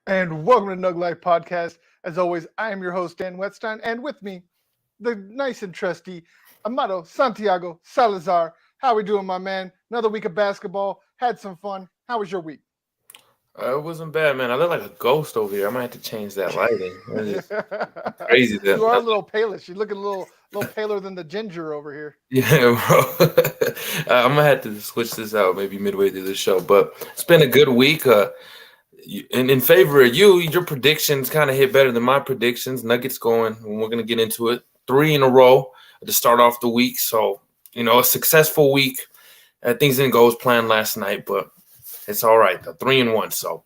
And welcome to Nug Life Podcast. As always, I am your host, Dan Wetstein, and with me, the nice and trusty Amado Santiago Salazar. How we doing, my man? Another week of basketball. Had some fun. How was your week? It wasn't bad, man. I look like a ghost over here. I might have to change that lighting. It's crazy. You are a little palish. You're looking a little paler than the ginger over here. Yeah, bro. I'm gonna have to switch this out maybe midway through the show. But it's been a good week. In favor of you, your predictions kind of hit better than my predictions. Nuggets going, and we're gonna get into it. 3 in a row to start off the week. So a successful week. Things didn't go as planned last night, but it's all right. 3-1. So.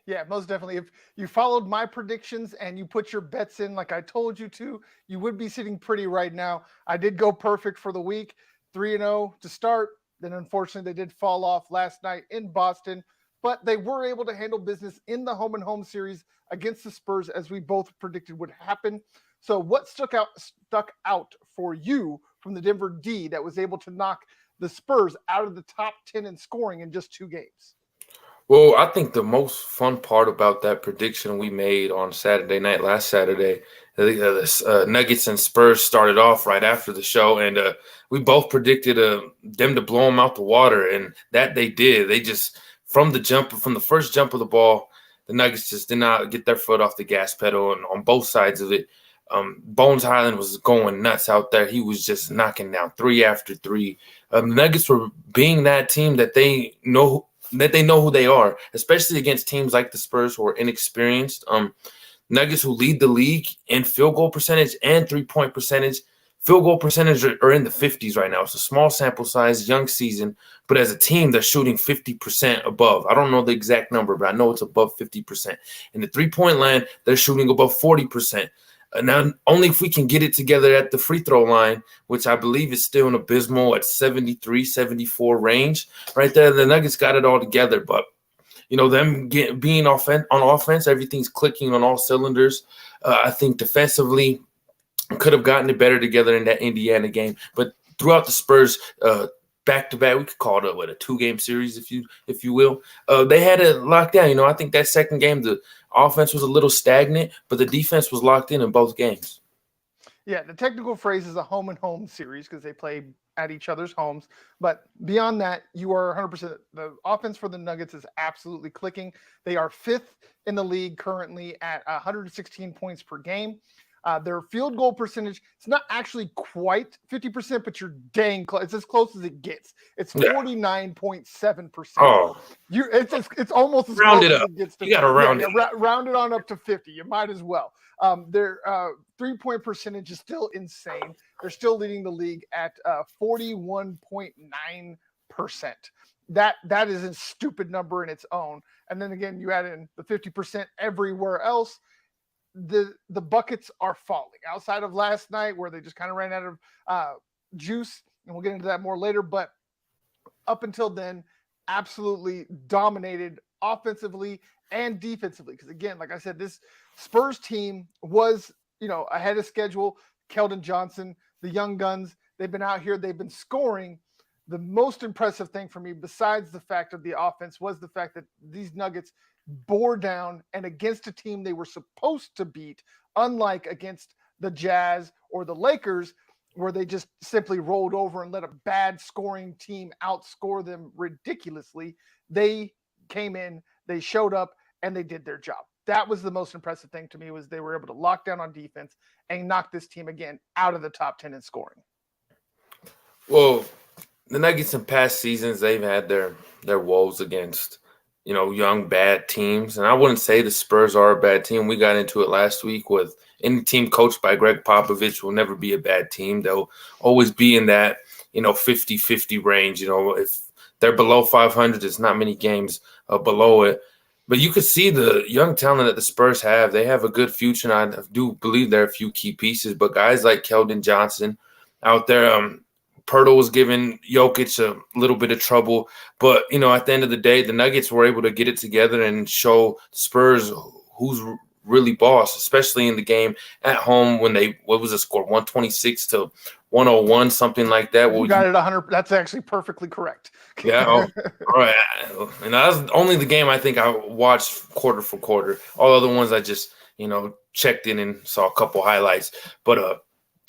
Yeah, most definitely. If you followed my predictions and you put your bets in like I told you to, you would be sitting pretty right now. I did go perfect for the week, 3-0 to start. Then unfortunately, they did fall off last night in Boston, but they were able to handle business in the home and home series against the Spurs, as we both predicted would happen. So what stuck out for you from the Denver D that was able to knock the Spurs out of the top 10 in scoring in just 2 games? Well, I think the most fun part about that prediction we made on Saturday night, last Saturday, the Nuggets and Spurs started off right after the show, and we both predicted them to blow them out the water, and that they did. They just, from the first jump of the ball, the Nuggets just did not get their foot off the gas pedal, and on both sides of it, Bones Highland was going nuts out there. He was just knocking down 3 after 3. The Nuggets were being that team that they know who they are, especially against teams like the Spurs who are inexperienced. Nuggets who lead the league in field goal percentage and 3-point percentage. Field goal percentage are in the 50s right now. It's a small sample size, young season, but as a team, they're shooting 50% above. I don't know the exact number, but I know it's above 50%. In the 3-point line, they're shooting above 40%. Now, only if we can get it together at the free throw line, which I believe is still an abysmal at 73, 74 range. Right there, the Nuggets got it all together. But, them being on offense, everything's clicking on all cylinders. I think defensively could have gotten it better together in that Indiana game. But throughout the Spurs, back-to-back, we could call it a 2-game series, if you will. They had it locked down. I think that second game, the offense was a little stagnant, but the defense was locked in both games. Yeah, the technical phrase is a home and home series because they play at each other's homes. But beyond that, you are 100%. The offense for the Nuggets is absolutely clicking. They are 5th in the league currently at 116 points per game. Their field goal percentage, it's not actually quite 50%, but you're dang close. It's as close as it gets. It's 49.7%. Oh, it's almost as round close it as up. it gets to. You got to round it. Round it on up to 50. You might as well. Their 3-point percentage is still insane. They're still leading the league at 41.9%. That is a stupid number in its own. And then again, you add in the 50% everywhere else. The buckets are falling outside of last night where they just kind of ran out of juice, and we'll get into that more later. But up until then, absolutely dominated offensively and defensively. Because again, like I said, this Spurs team was, ahead of schedule. Keldon Johnson, the young guns, they've been out here. They've been scoring. The most impressive thing for me, besides the fact of the offense, was the fact that these Nuggets bore down and against a team they were supposed to beat, unlike against the Jazz or the Lakers, where they just simply rolled over and let a bad scoring team outscore them ridiculously. They came in, they showed up, and they did their job. that was the most impressive thing to me, was they were able to lock down on defense and knock this team again out of the top 10 in scoring. Well, the Nuggets in past seasons, they've had their woes against, young bad teams. And I wouldn't say the Spurs are a bad team. We got into it last week with any team coached by Greg Popovich will never be a bad team. They'll always be in that, 50-50 range. If they're below 500, there's not many games below it. But you could see the young talent that the Spurs have. They have a good future, and I do believe there are a few key pieces. But guys like Keldon Johnson out there, Pirtle was giving Jokic a little bit of trouble. But, at the end of the day, the Nuggets were able to get it together and show Spurs who's really boss, especially in the game at home when what was the score, 126-101, something like that. You got it 100. That's actually perfectly correct. Yeah. All right. And that was only the game I think I watched quarter for quarter. All other ones I just, checked in and saw a couple highlights. But,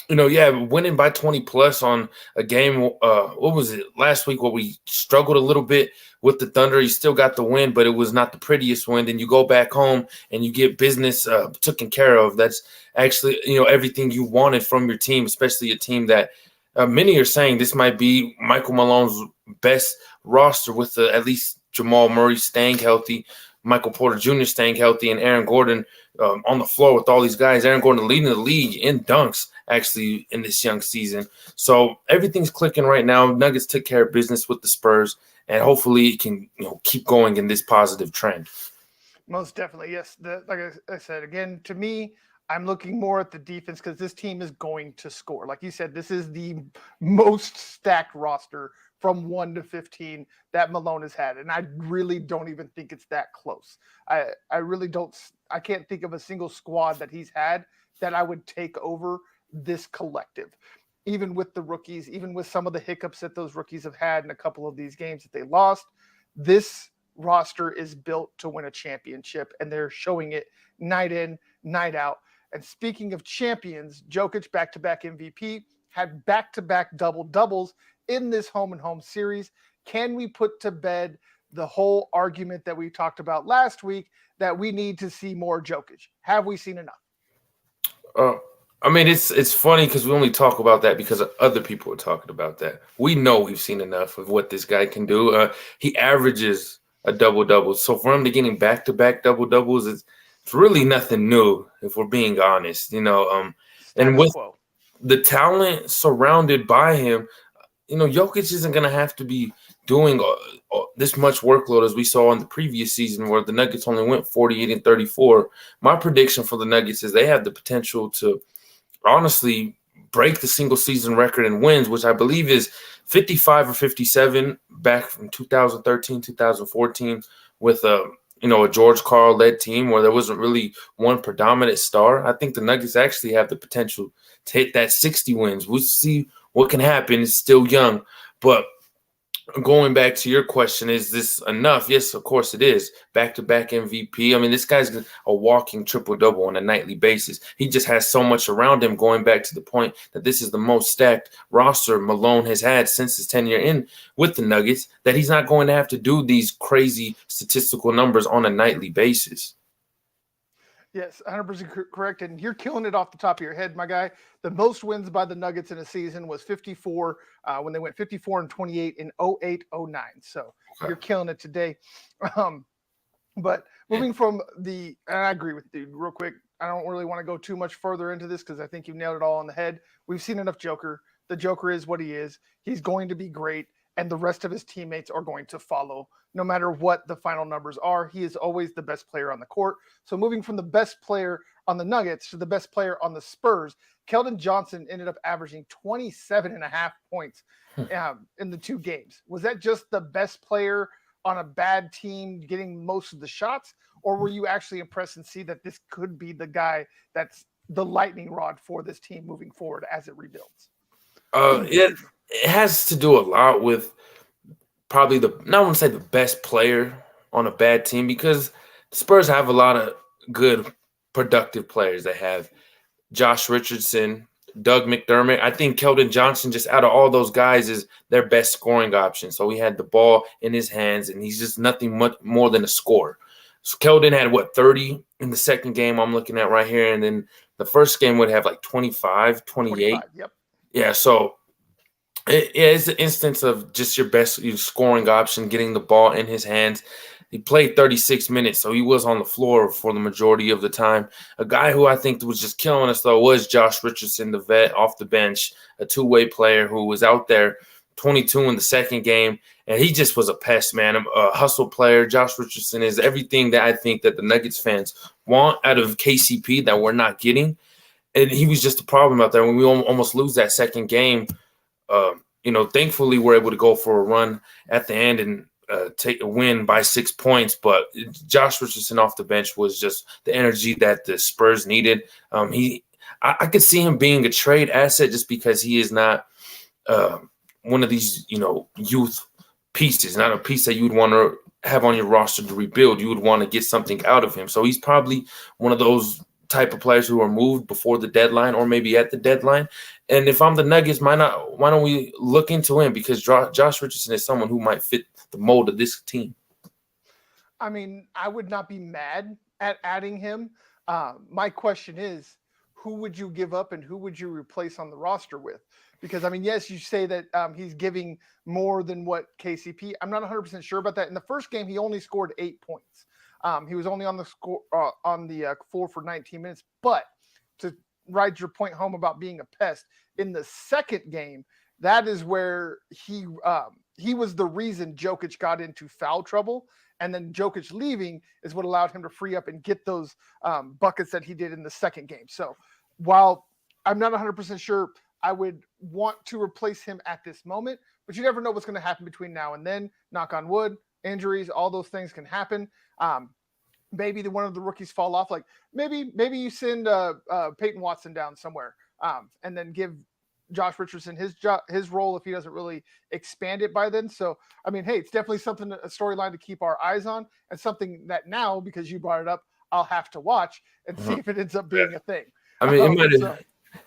winning by 20 plus on a game, what was it, last week where we struggled a little bit with the Thunder. You still got the win, but it was not the prettiest win. Then you go back home and you get business taken care of. That's actually, everything you wanted from your team, especially a team that many are saying this might be Michael Malone's best roster with at least Jamal Murray staying healthy, Michael Porter Jr. staying healthy, and Aaron Gordon on the floor with all these guys. Aaron Gordon leading the league in dunks actually in this young season. So everything's clicking right now. Nuggets took care of business with the Spurs, and hopefully it can keep going in this positive trend. Most definitely, yes. Like I said, again, to me, I'm looking more at the defense because this team is going to score. Like you said, this is the most stacked roster from 1 to 15 that Malone has had. And I really don't even think it's that close. I really don't. I can't think of a single squad that he's had that I would take over this collective. Even with the rookies, even with some of the hiccups that those rookies have had in a couple of these games that they lost, this roster is built to win a championship, and they're showing it night in, night out. And speaking of champions, Jokic, back-to-back MVP, had back-to-back double-doubles in this home-and-home series. Can we put to bed the whole argument that we talked about last week that we need to see more Jokic? Have we seen enough? It's funny because we only talk about that because other people are talking about that. We know we've seen enough of what this guy can do. He averages a double-double. So for him to getting back-to-back double-doubles, it's really nothing new, if we're being honest, and with the talent surrounded by him, Jokic isn't going to have to be doing this much workload as we saw in the previous season where the Nuggets only went 48-34. My prediction for the Nuggets is they have the potential to honestly break the single season record in wins, which I believe is 55 or 57 back from 2013, 2014 with a George Karl-led team where there wasn't really one predominant star. I think the Nuggets actually have the potential to hit that 60 wins. We'll see what can happen. It's still young. But going back to your question, is this enough? Yes, of course it is. Back-to-back MVP. This guy's a walking triple-double on a nightly basis. He just has so much around him, going back to the point that this is the most stacked roster Malone has had since his tenure in with the Nuggets, that he's not going to have to do these crazy statistical numbers on a nightly basis. Yes, 100% correct. And you're killing it off the top of your head, my guy. The most wins by the Nuggets in a season was 54 when they went 54-28 in 08-09. So You're killing it today. But moving from and I agree with you real quick. I don't really want to go too much further into this because I think you nailed it all on the head. We've seen enough Joker. The Joker is what he is. He's going to be great. And the rest of his teammates are going to follow. No matter what the final numbers are, he is always the best player on the court. So moving from the best player on the Nuggets to the best player on the Spurs, Keldon Johnson ended up averaging 27.5 points in the 2 games. Was that just the best player on a bad team getting most of the shots? Or were you actually impressed and see that this could be the guy that's the lightning rod for this team moving forward as it rebuilds? It has to do a lot with probably not want to say the best player on a bad team, because the Spurs have a lot of good, productive players. They have Josh Richardson, Doug McDermott. I think Keldon Johnson, just out of all those guys, is their best scoring option. So he had the ball in his hands, and he's just nothing much more than a scorer. So Keldon had 30 in the second game I'm looking at right here, and then the first game would have like 25, 28. 25, yep. Yeah, so it's an instance of just your best scoring option, getting the ball in his hands. He played 36 minutes, so he was on the floor for the majority of the time. A guy who I think was just killing us, though, was Josh Richardson, the vet off the bench, a two-way player who was out there 22 in the second game, and he just was a pest, man. A hustle player. Josh Richardson is everything that I think that the Nuggets fans want out of KCP that we're not getting, and he was just a problem out there. When we almost lose that second game, thankfully we're able to go for a run at the end and take a win by 6 points. But Josh Richardson off the bench was just the energy that the Spurs needed. I could see him being a trade asset just because he is not one of these, youth pieces, not a piece that you would want to have on your roster to rebuild. You would want to get something out of him. So he's probably one of those type of players who are moved before the deadline or maybe at the deadline. And if I'm the Nuggets, why don't we look into him? Because Josh Richardson is someone who might fit the mold of this team. I mean, I would not be mad at adding him. My question is, who would you give up and who would you replace on the roster with? Because, I mean, yes, you say that he's giving more than what KCP. I'm not 100% sure about that. In the first game, he only scored 8 points. He was only on the floor for 19 minutes. But to ride your point home about being a pest, in the second game, that is where he was the reason Jokic got into foul trouble. And then Jokic leaving is what allowed him to free up and get those buckets that he did in the second game. So while I'm not 100% sure I would want to replace him at this moment, but you never know what's going to happen between now and then. Knock on wood, injuries, all those things can happen. Maybe one of the rookies fall off. Like maybe you send Peyton Watson down somewhere and then give Josh Richardson his role if he doesn't really expand it by then. So, I mean, hey, it's definitely a storyline to keep our eyes on, and something that now, because you brought it up, I'll have to watch and see if it ends up being a thing. I mean, it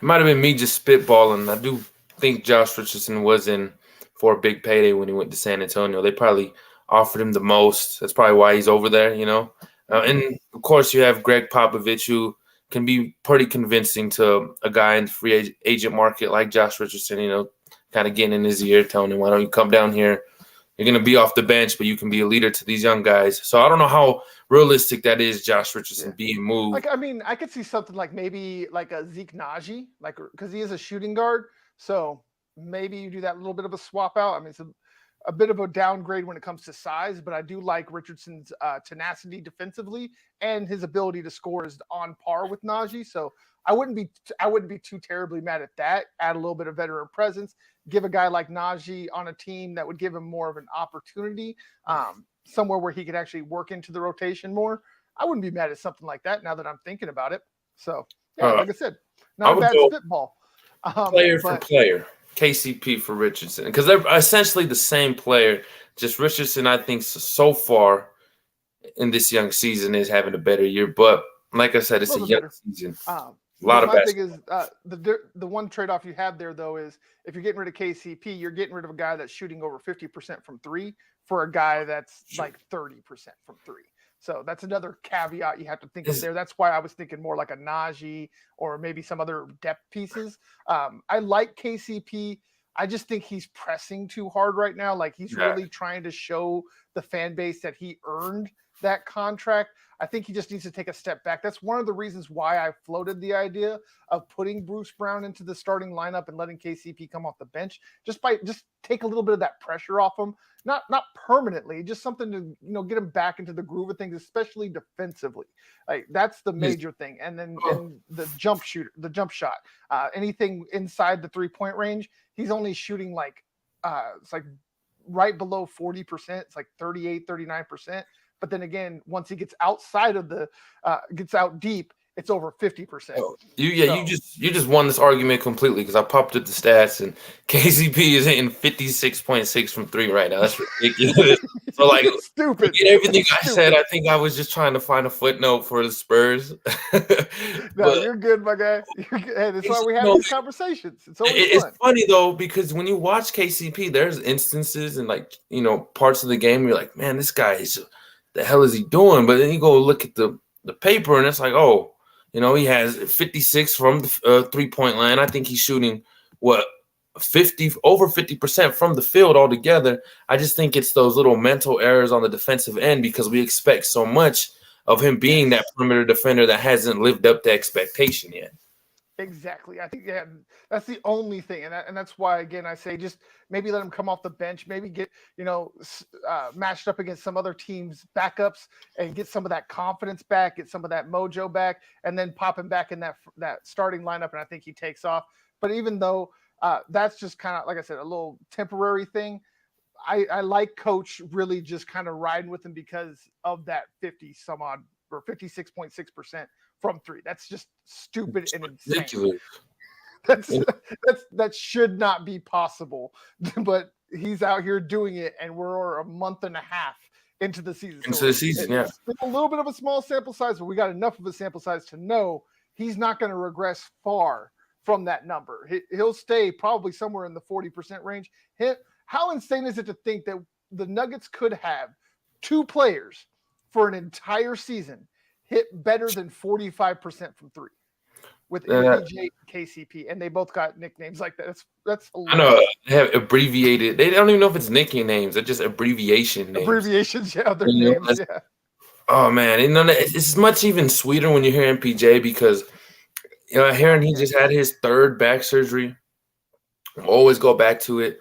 might have been me just spitballing. I do think Josh Richardson was in for a big payday when he went to San Antonio. They probably offered him the most. That's probably why he's over there, and, of course, you have Greg Popovich, who can be pretty convincing to a guy in the free agent market like Josh Richardson, kind of getting in his ear, telling him, why don't you come down here? You're going to be off the bench, but you can be a leader to these young guys. So I don't know how realistic that is, Josh Richardson being moved. Like, I mean, I could see something like maybe like a Zeke Naji, because he is a shooting guard. So maybe you do that little bit of a swap out. I mean, it's a bit of a downgrade when it comes to size, but I do like Richardson's tenacity defensively, and his ability to score is on par with Najee. So I wouldn't be too terribly mad at that. Add a little bit of veteran presence, give a guy like Najee on a team that would give him more of an opportunity, somewhere where he could actually work into the rotation more. I wouldn't be mad at something like that now that I'm thinking about it. So yeah, like I said, not a bad spitball. Player for player. KCP for Richardson, because they're essentially the same player. Just Richardson, I think, so far in this young season is having a better year. But like I said, it's a young season. A lot of basketball. My thing is the one trade-off you have there, though, is if you're getting rid of KCP, you're getting rid of a guy that's shooting over 50% from three for a guy that's like 30% from three. So that's another caveat you have to think of there. That's why I was thinking more like a Najee or maybe some other depth pieces. I like KCP. I just think he's pressing too hard right now. Like he's really trying to show the fan base that he earned that contract. I think he just needs to take a step back. That's one of the reasons why I floated the idea of putting Bruce Brown into the starting lineup and letting KCP come off the bench, just take a little bit of that pressure off him. Not permanently, just something to get him back into the groove of things, especially defensively. Like that's the major thing. And then the jump shot, anything inside the 3-point range, he's only shooting it's like right below 40%. It's like 38, 39%. But then again, once he gets outside of gets out deep, it's over 50%. You just won this argument completely, because I popped up the stats and KCP is hitting 56.6 from three right now. That's ridiculous. So stupid. Everything I said, I think I was just trying to find a footnote for the Spurs. No, you're good, my guy. You're good. Hey, that's why we have these conversations. It's fun. Funny though, because when you watch KCP, there's instances and parts of the game where you're like, man, this guy is the hell is he doing? But then you go look at the paper, and it's like, oh, he has 56 from the 3-point line. I think he's shooting what 50% from the field altogether. I just think it's those little mental errors on the defensive end because we expect so much of him being that perimeter defender that hasn't lived up to expectation yet. Exactly. I think that's the only thing, and that's why again I say just maybe let him come off the bench, maybe get matched up against some other teams' backups and get some of that confidence back, get some of that mojo back, and then pop him back in that starting lineup, and I think he takes off. But even though that's just kind of like I said, a little temporary thing, I like Coach really just kind of riding with him because of that 50 some odd or 56.6% from three. That's just stupid and insane. Ridiculous. That should not be possible. But he's out here doing it, and we're a month and a half into the season. Yeah. It's a little bit of a small sample size, but we got enough of a sample size to know he's not going to regress far from that number. He'll stay probably somewhere in the 40% range. How insane is it to think that the Nuggets could have two players for an entire season hit better than 45% from three with MPJ and KCP, and they both got nicknames like that. That's hilarious. I know they have abbreviated. They don't even know if it's nicknames. They're just abbreviation names. Abbreviations, yeah, their names, yeah. Oh man, it's much even sweeter when you hear MPJ because hearing he just had his third back surgery. Always go back to it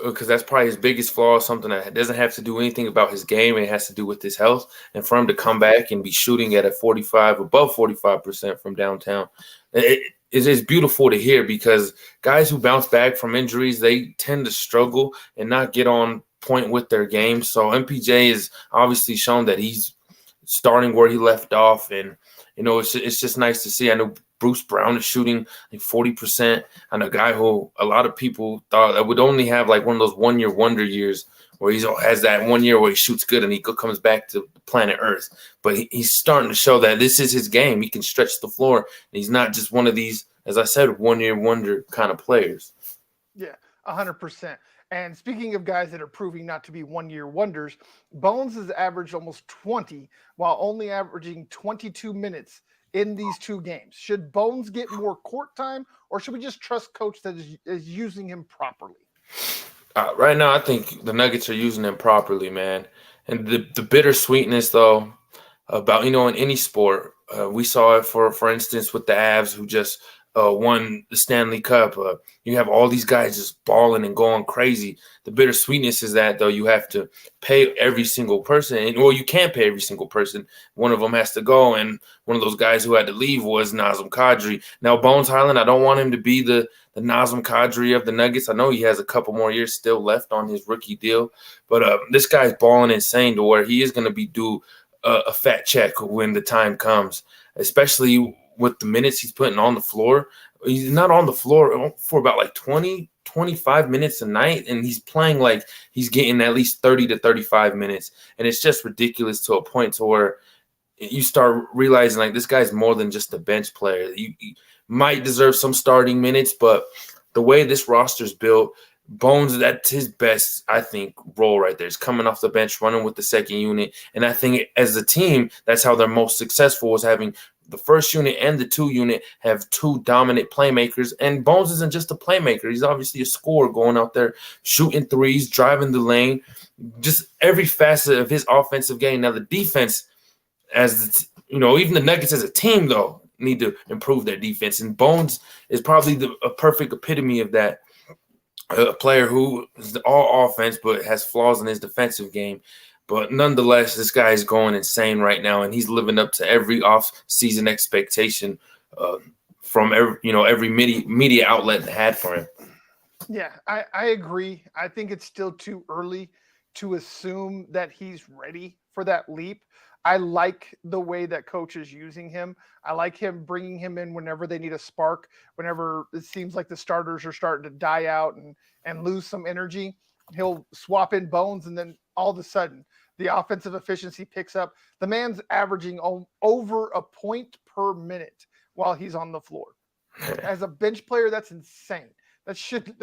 because that's probably his biggest flaw. Something that doesn't have to do anything about his game. It has to do with his health. And for him to come back and be shooting at above 45% from downtown, it is beautiful to hear because guys who bounce back from injuries, they tend to struggle and not get on point with their game. So MPJ is obviously shown that he's starting where he left off, and it's just nice to see. I know Bruce Brown is shooting like 40%, and a guy who a lot of people thought that would only have like one of those 1 year wonder years where he has that 1 year where he shoots good and he comes back to planet Earth. But he's starting to show that this is his game. He can stretch the floor, and he's not just one of these, as I said, 1 year wonder kind of players. Yeah, 100%. And speaking of guys that are proving not to be 1 year wonders, Bones has averaged almost 20 while only averaging 22 minutes in these two games. Should Bones get more court time, or should we just trust Coach that is using him properly? Right now, I think the Nuggets are using him properly, man. And the bittersweetness, though, about in any sport, we saw it for instance with the Avs who just won the Stanley Cup. You have all these guys just balling and going crazy. The bittersweetness is that, though, you have to pay every single person. Well, you can't pay every single person. One of them has to go, and one of those guys who had to leave was Nazem Kadri. Now, Bones Highland, I don't want him to be the Nazem Kadri of the Nuggets. I know he has a couple more years still left on his rookie deal, but this guy's balling insane to where he is going to be due a fat check when the time comes, especially with the minutes he's putting on the floor. He's not on the floor for about like 20, 25 minutes a night, and he's playing like he's getting at least 30 to 35 minutes. And it's just ridiculous to a point to where you start realizing like this guy's more than just a bench player. You might deserve some starting minutes, but the way this roster's built, Bones, that's his best, I think, role right there. He's coming off the bench, running with the second unit. And I think as a team, that's how they're most successful, is having the first unit and the 2 unit have 2 dominant playmakers. And Bones isn't just a playmaker. He's obviously a scorer, going out there, shooting threes, driving the lane, just every facet of his offensive game. Now, the defense, even the Nuggets as a team, though, need to improve their defense. And Bones is probably a perfect epitome of that. A player who is all offense but has flaws in his defensive game. But nonetheless, this guy is going insane right now, and he's living up to every off-season expectation from every media outlet had for him. Yeah, I agree. I think it's still too early to assume that he's ready for that leap. I like the way that Coach is using him. I like him bringing him in whenever they need a spark, whenever it seems like the starters are starting to die out and lose some energy. He'll swap in Bones, and then all of a sudden the offensive efficiency picks up. The man's averaging over a point per minute while he's on the floor. As a bench player, that's insane. That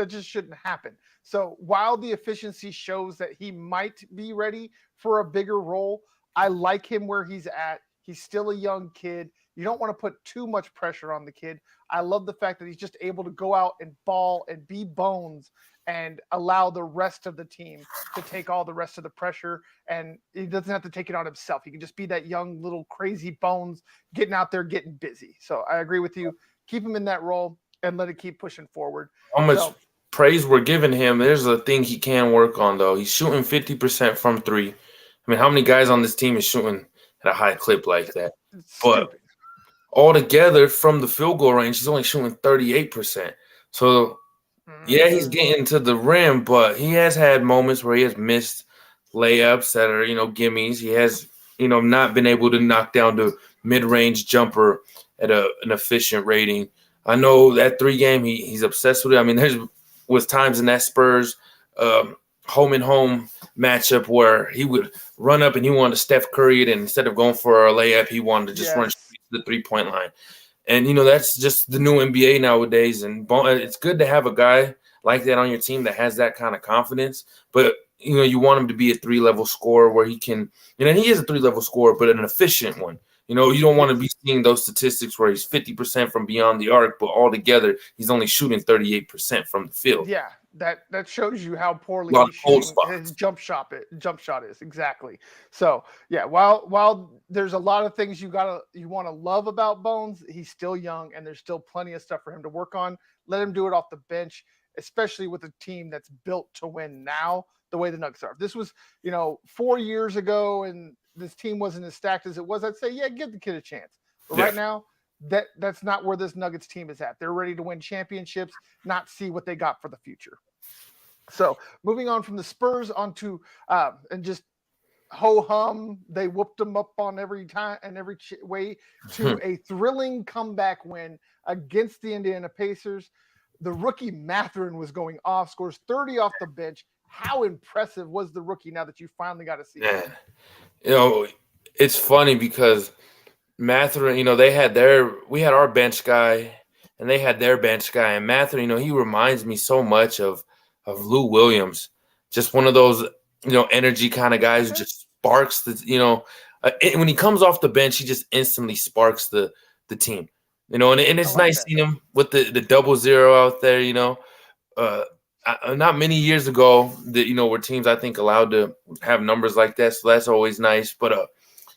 just shouldn't happen. So while the efficiency shows that he might be ready for a bigger role, I like him where he's at. He's still a young kid. You don't want to put too much pressure on the kid. I love the fact that he's just able to go out and ball and be bones and allow the rest of the team to take all the rest of the pressure. And he doesn't have to take it on himself. He can just be that young little crazy bones getting out there, getting busy. So I agree with you. Keep him in that role and let it keep pushing forward. How much praise we're giving him. There's a thing he can work on, though. He's shooting 50% from three. I mean, how many guys on this team is shooting at a high clip like that? But altogether, from the field goal range, he's only shooting 38%. So, yeah, he's getting to the rim, but he has had moments where he has missed layups that are, gimmies. He has, not been able to knock down the mid-range jumper at an efficient rating. I know that 3 game, he's obsessed with it. I mean, there was times in that Spurs home and home matchup where he would run up and he wanted to Steph Curry it, and instead of going for a layup, he wanted to just run straight to the 3-point line. And, that's just the new NBA nowadays. And it's good to have a guy like that on your team that has that kind of confidence. But, you want him to be a 3-level scorer where he can – he is a 3-level scorer, but an efficient one. You don't want to be seeing those statistics where he's 50% from beyond the arc, but altogether he's only shooting 38% from the field. Yeah, that shows you how poorly his jump shot is. Exactly. So yeah, while there's a lot of things you want to love about Bones, he's still young and there's still plenty of stuff for him to work on. Let him do it off the bench, especially with a team that's built to win now, the way the Nuggets are. If this was 4 years ago and this team wasn't as stacked as it was, I'd say, yeah, give the kid a chance. But right now, that's not where this Nuggets team is at. They're ready to win championships, not see what they got for the future. So moving on from the Spurs onto and just ho-hum, they whooped them up on every time and every way to a thrilling comeback win against the Indiana Pacers. The rookie Mathurin was going off, scores 30 off the bench. How impressive was the rookie now that you finally got to see him? It's funny because Mathurin, we had our bench guy and they had their bench guy. And Mathurin, he reminds me so much of Lou Williams, just one of those, energy kind of guys who just sparks when he comes off the bench, he just instantly sparks the team, and it's nice seeing him with the 0-0 out there, not many years ago that, were teams, I think, allowed to have numbers like that. So that's always nice. But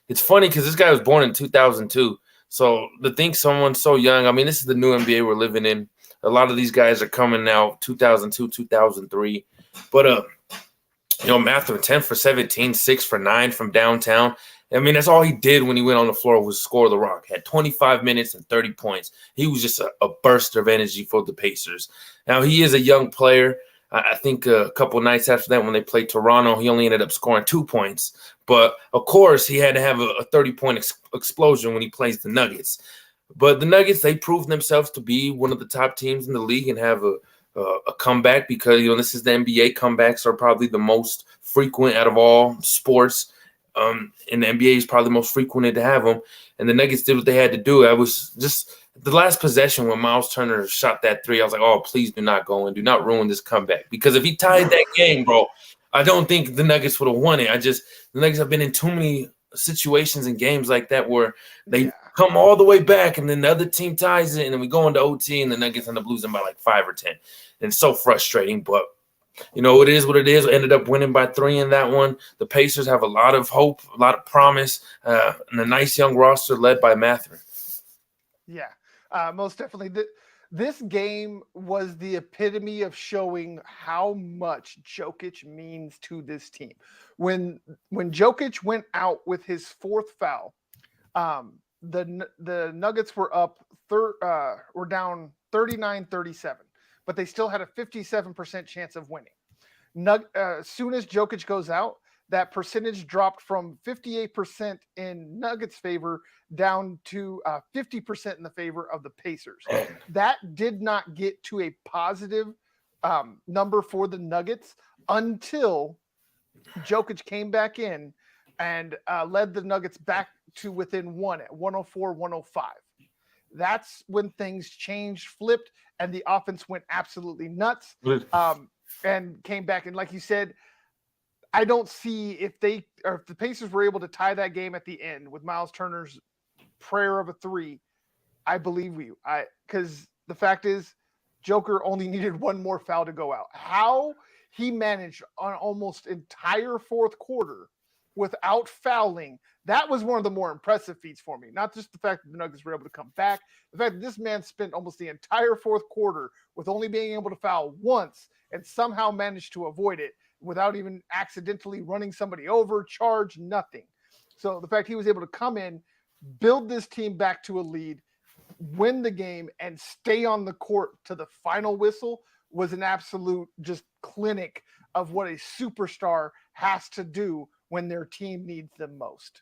it's funny because this guy was born in 2002. So to think someone so young, I mean, this is the new NBA we're living in. A lot of these guys are coming now 2002, 2003. But, Mathurin 10 for 17, 6 for 9 from downtown. I mean, that's all he did when he went on the floor was score the rock. Had 25 minutes and 30 points. He was just a burst of energy for the Pacers. Now, he is a young player. I think a couple nights after that when they played Toronto, he only ended up scoring 2 points. But, of course, he had to have a 30-point explosion when he plays the Nuggets. But the Nuggets, they proved themselves to be one of the top teams in the league and have a comeback because, this is the NBA. Comebacks are probably the most frequent out of all sports. And the NBA is probably the most frequented to have them. And the Nuggets did what they had to do. I was just the last possession when Miles Turner shot that 3, I was like, oh, please do not go and do not ruin this comeback. Because if he tied that game, bro, I don't think the Nuggets would have won it. The Nuggets have been in too many situations and games like that where they come all the way back and then the other team ties it and then we go into OT and the Nuggets end up losing by like 5 or 10. And it's so frustrating, but it is what it is. We ended up winning by 3 in that one. The Pacers have a lot of hope, a lot of promise, and a nice young roster led by Mathurin. Yeah, most definitely. This game was the epitome of showing how much Jokic means to this team. When Jokic went out with his 4th foul, the Nuggets were up, were down 39-37. But they still had a 57% chance of winning. As soon as Jokic goes out, that percentage dropped from 58% in Nuggets' favor down to 50% in the favor of the Pacers. That did not get to a positive number for the Nuggets until Jokic came back in and led the Nuggets back to within 1 at 104-105. That's when things changed, flipped, and the offense went absolutely nuts and came back. And like you said, I don't see if the Pacers were able to tie that game at the end with Miles Turner's prayer of a three. I believe you. Because the fact is, Joker only needed one more foul to go out. How he managed an almost entire fourth quarter without fouling, that was one of the more impressive feats for me. Not just the fact that the Nuggets were able to come back, the fact that this man spent almost the entire fourth quarter with only being able to foul once and somehow managed to avoid it without even accidentally running somebody over, charge, nothing. So the fact he was able to come in, build this team back to a lead, win the game, and stay on the court to the final whistle was an absolute just clinic of what a superstar has to do when their team needs them most.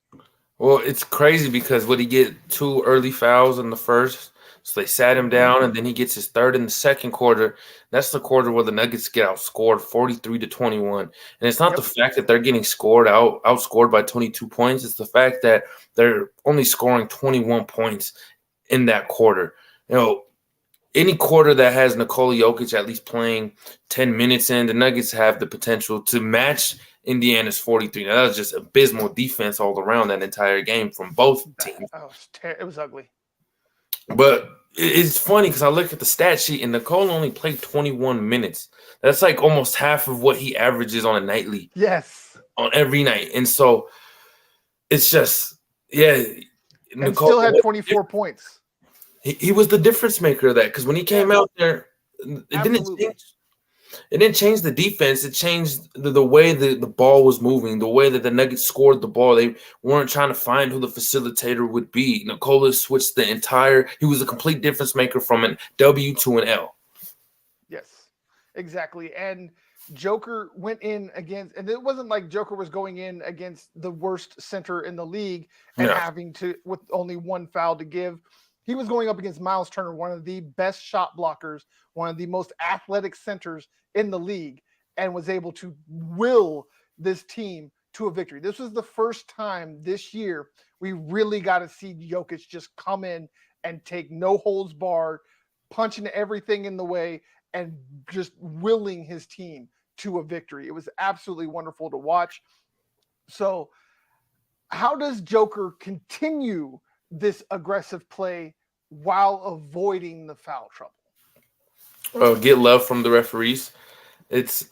Well, it's crazy because would he get 2 early fouls in the first? So they sat him down, and then he gets his third in the second quarter. That's the quarter where the Nuggets get outscored 43-21. And it's not the fact that they're getting outscored by 22 points. It's the fact that they're only scoring 21 points in that quarter. Any quarter that has Nikola Jokic at least playing 10 minutes in, the Nuggets have the potential to match Indiana's 43. Now, that was just abysmal defense all around that entire game from both teams. It was ugly. But it's funny because I look at the stat sheet, and Nikola only played 21 minutes. That's like almost half of what he averages on a nightly. Yes. On every night. And so it's just, and Nikola still had 24 points. He was the difference maker of that because when he came out there, it didn't change the defense. It changed the way the ball was moving, the way that the Nuggets scored the ball. They weren't trying to find who the facilitator would be. Nikola switched he was a complete difference maker from an W to an L. Yes, exactly. And Joker went in against, and it wasn't like Joker was going in against the worst center in the league and having to, with only one foul to give. He was going up against Miles Turner, one of the best shot blockers, one of the most athletic centers in the league, and was able to will this team to a victory. This was the first time this year we really got to see Jokic just come in and take no holds barred, punching everything in the way, and just willing his team to a victory. It was absolutely wonderful to watch. So how does Joker continue this aggressive play while avoiding the foul trouble? Get love from the referees. It's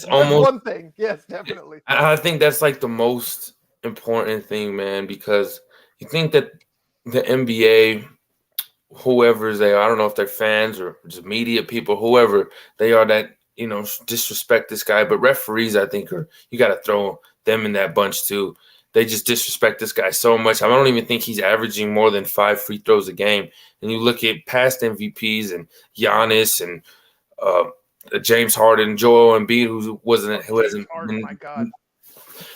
almost one thing. Yes, definitely. I think that's like the most important thing, man, because you think that the NBA, whoever they are, I don't know if they're fans or just media people, whoever they are that, disrespect this guy. But referees, I think, you got to throw them in that bunch too. They just disrespect this guy so much. I don't even think he's averaging more than 5 free throws a game. And you look at past MVPs and Giannis and James Harden, Joel Embiid, who hasn't been, my God.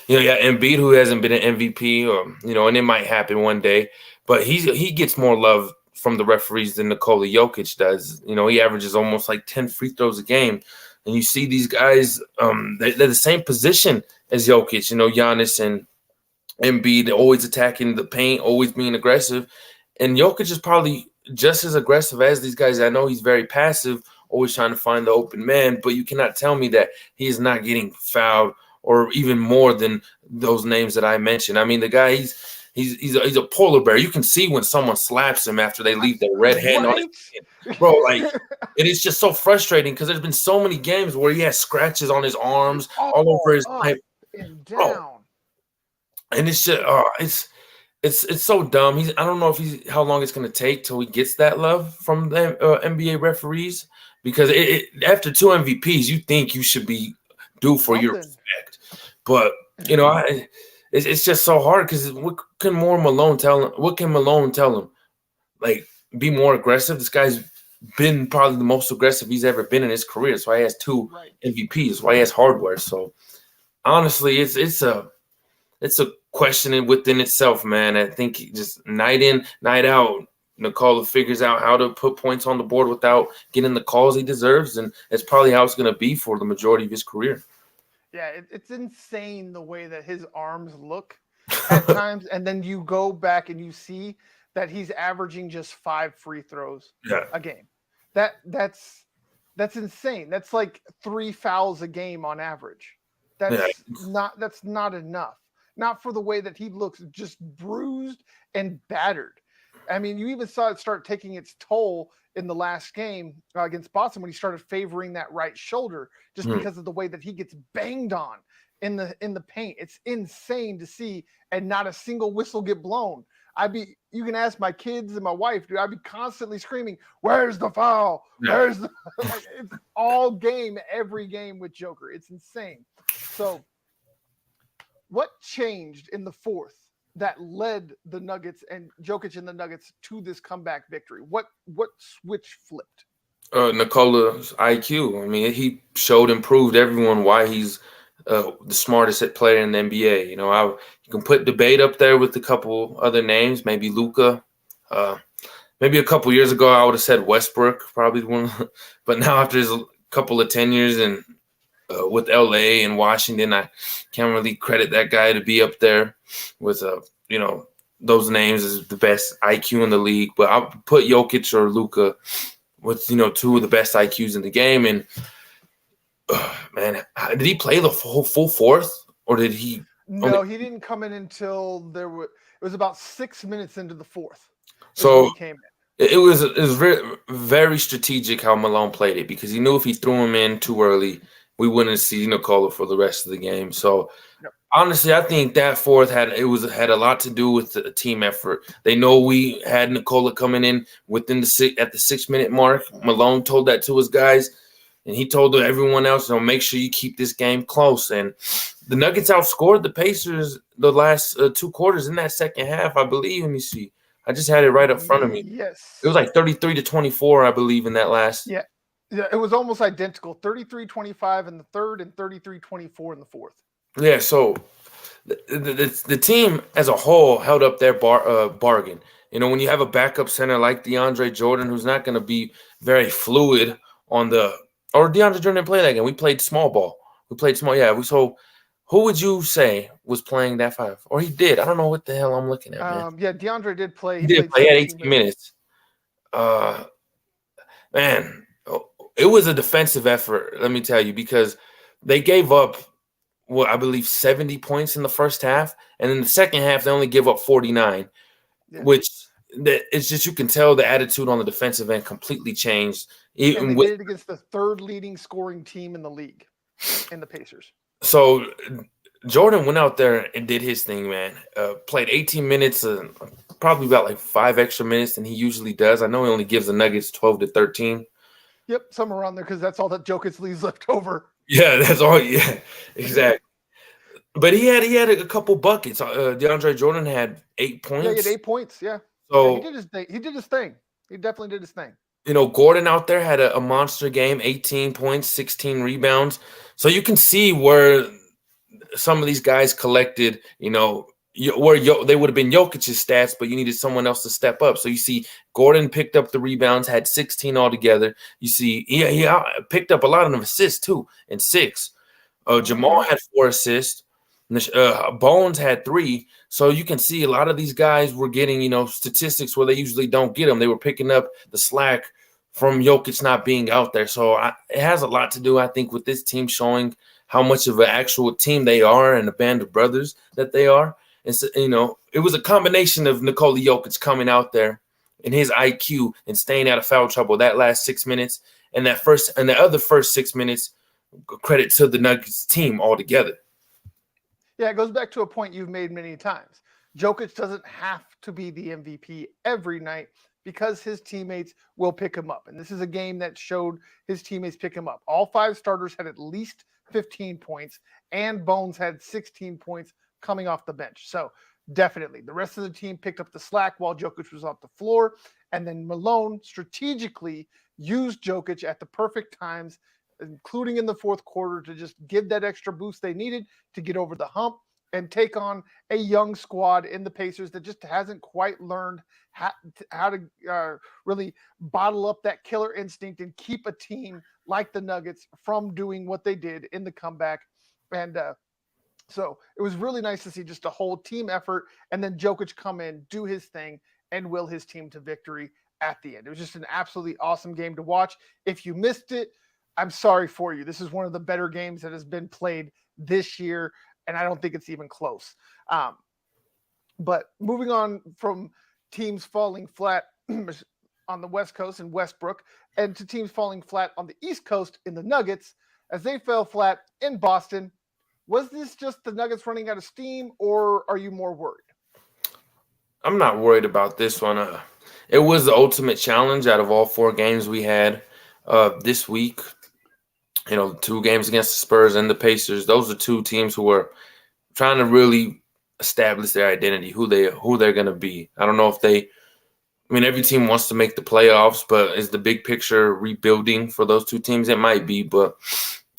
Embiid, who hasn't been an MVP, and it might happen one day. But he gets more love from the referees than Nikola Jokic does. He averages almost like 10 free throws a game. And you see these guys, they're the same position as Jokic, Giannis and Embiid, always attacking the paint, always being aggressive. And Jokic is probably just as aggressive as these guys. I know he's very passive, always trying to find the open man, but you cannot tell me that he is not getting fouled or even more than those names that I mentioned. I mean, the guy, he's a polar bear. You can see when someone slaps him after they leave their red hand on it. Bro, and it's just so frustrating because there's been so many games where he has scratches on his arms, all over his up and down. Bro. And it's just it's so dumb. I don't know how long it's going to take till he gets that love from the NBA referees, because after 2 MVPs, you think you should be due for your respect. But it's just so hard because what can Malone tell him? What can Malone tell him? Like, be more aggressive. This guy's been probably the most aggressive he's ever been in his career. That's why he has 2 MVPs. That's why he has hardware. So honestly, it's a question within itself, man. I think just night in, night out, Nikola figures out how to put points on the board without getting the calls he deserves, and it's probably how it's going to be for the majority of his career. Yeah, it's insane the way that his arms look at times, and then you go back and you see that he's averaging just 5 free throws a game. That's insane. That's like 3 fouls a game on average. Yeah. That's not enough. Not for the way that he looks, just bruised and battered. I mean, you even saw it start taking its toll in the last game against Boston when he started favoring that right shoulder, just Hmm. because of the way that he gets banged on in the paint. It's insane to see, and not a single whistle get blown. You can ask my kids and my wife, dude. I'd be constantly screaming, "Where's the foul? Yeah. Where's the?" Like, it's all game, every game with Joker. It's insane. So, what changed in the fourth that led the Nuggets and Jokic and the Nuggets to this comeback victory? What switch flipped? Nikola's IQ. I mean, he showed and proved everyone why he's the smartest player in the NBA. You can put debate up there with a couple other names, maybe Luca. Maybe a couple years ago, I would have said Westbrook, probably one. But now after his couple of tenures and with LA and Washington, I can't really credit that guy to be up there with those names as the best IQ in the league. But I'll put Jokic or Luca with two of the best IQs in the game. And man, did he play the full fourth, or did he? No, he didn't come in until it was about 6 minutes into the fourth. So he came in. It was very, very strategic how Malone played it, because he knew if he threw him in too early, we wouldn't see Nikola for the rest of the game. So Yep. honestly, I think that fourth had a lot to do with the team effort. They know we had Nikola coming in within at the 6 minute mark. Malone told that to his guys, and he told everyone else, make sure you keep this game close. And the Nuggets outscored the Pacers the last 2 quarters in that second half, I believe. Let me see. I just had it right up front of me. Yes. It was like 33-24, I believe, in that last. Yeah. Yeah, it was almost identical. 33-25 in the third and 33-24 in the fourth. Yeah, so the team as a whole held up their bargain. When you have a backup center like DeAndre Jordan, who's not going to be very fluid or DeAndre Jordan didn't play that game. We played small ball. We played small. Yeah, so who would you say was playing that five? Or he did. I don't know what the hell I'm looking at, man. Yeah, DeAndre did play. He did play. He had 18 minutes. Man, it was a defensive effort, let me tell you, because they gave up, I believe 70 points in the first half. And in the second half, they only give up 49, which it's just, you can tell the attitude on the defensive end completely changed. And they did it against the third leading scoring team in the league, in the Pacers. So Jordan went out there and did his thing, man. Played 18 minutes, probably about like 5 extra minutes than he usually does. I know he only gives the Nuggets 12 to 13. Yep, somewhere around there, because that's all that Jokic leaves left over. Yeah, that's all. Yeah, exactly. But he had a couple buckets. DeAndre Jordan had 8 points. Yeah, he had 8 points. Yeah. So he did his thing. He did his thing. He definitely did his thing. Gordon out there had a monster game, 18 points, 16 rebounds. So you can see where some of these guys collected, where they would have been Jokic's stats, but you needed someone else to step up. So you see Gordon picked up the rebounds, had 16 altogether. You see he picked up a lot of assists too, and 6. Jamal had 4 assists. Bones had 3. So you can see a lot of these guys were getting, statistics where they usually don't get them. They were picking up the slack from Jokic not being out there. So it has a lot to do, I think, with this team showing how much of an actual team they are and a band of brothers that they are. And so, it was a combination of Nikola Jokic coming out there and his IQ and staying out of foul trouble that last 6 minutes, and the other first 6 minutes, credit to the Nuggets team altogether. Yeah, it goes back to a point you've made many times. Jokic doesn't have to be the MVP every night, because his teammates will pick him up. And this is a game that showed his teammates pick him up. All 5 starters had at least 15 points, and Bones had 16 points coming off the bench. So definitely the rest of the team picked up the slack while Jokic was off the floor. And then Malone strategically used Jokic at the perfect times, including in the fourth quarter, to just give that extra boost they needed to get over the hump and take on a young squad in the Pacers that just hasn't quite learned how to really bottle up that killer instinct and keep a team like the Nuggets from doing what they did in the comeback. And so it was really nice to see just a whole team effort, and then Jokic come in, do his thing, and will his team to victory at the end. It was just an absolutely awesome game to watch. If you missed it, I'm sorry for you. This is one of the better games that has been played this year, and I don't think it's even close. Um, but moving on from teams falling flat on the West Coast in Westbrook and to teams falling flat on the East Coast in the Nuggets as they fell flat in Boston. Was this just the Nuggets running out of steam, or are you more worried? I'm not worried about this one. It was the ultimate challenge out of all four games we had this week. You know, two games against the Spurs and the Pacers. Those are two teams who are trying to really establish their identity, who they're going to be. I don't know if they. I mean, every team wants to make the playoffs, but is the big picture rebuilding for those two teams? It might be, but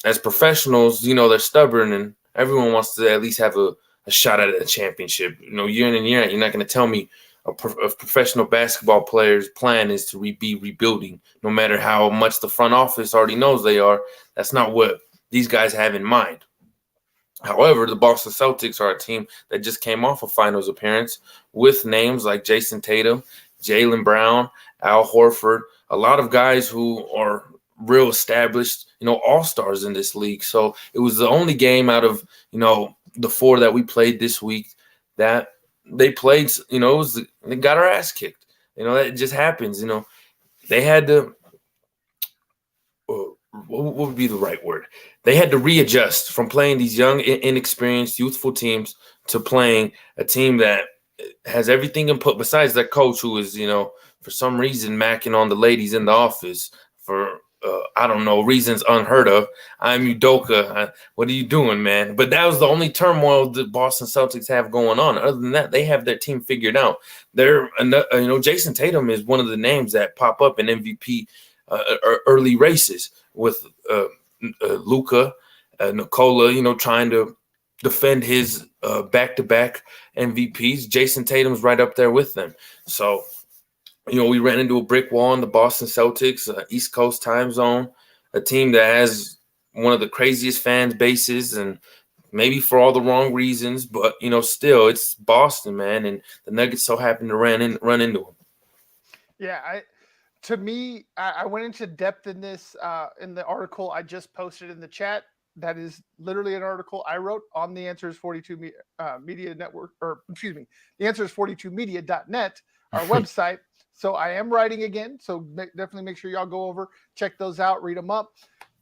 as professionals, you know, they're stubborn and everyone wants to at least have a shot at a championship. You know, year in and year out, you're not going to tell me a professional basketball player's plan is to be rebuilding, no matter how much the front office already knows they are. That's not what these guys have in mind. However, the Boston Celtics are a team that just came off a finals appearance with names like Jason Tatum, Jaylen Brown, Al Horford, a lot of guys who are real established, you know, all-stars in this league. So it was the only game out of, you know, the four that we played this week that they played, you know, they got our ass kicked. You know, that just happens. You know, they had to, what would be the right word? They had to readjust from playing these young, inexperienced, youthful teams to playing a team that has everything input besides that coach who is, you know, for some reason macking on the ladies in the office for I don't know, reasons unheard of. I'm Udoka. What are you doing, man? But that was the only turmoil the Boston Celtics have going on. Other than that, they have their team figured out. They're, you know, Jason Tatum is one of the names that pop up in MVP early races with Luka, Nikola, you know, trying to defend his back-to-back MVPs. Jason Tatum's right up there with them. So, you know, we ran into a brick wall in the Boston Celtics, East Coast time zone, a team that has one of the craziest fan bases and maybe for all the wrong reasons, but, you know, still it's Boston, man, and the Nuggets so happen to run into them. Yeah, to me, I went into depth in this in the article I just posted in the chat. That is literally an article I wrote on the Answers 42 Media Network, or excuse me, the Answers 42media.net, our website. So I am writing again. So definitely make sure y'all go over, check those out, read them up.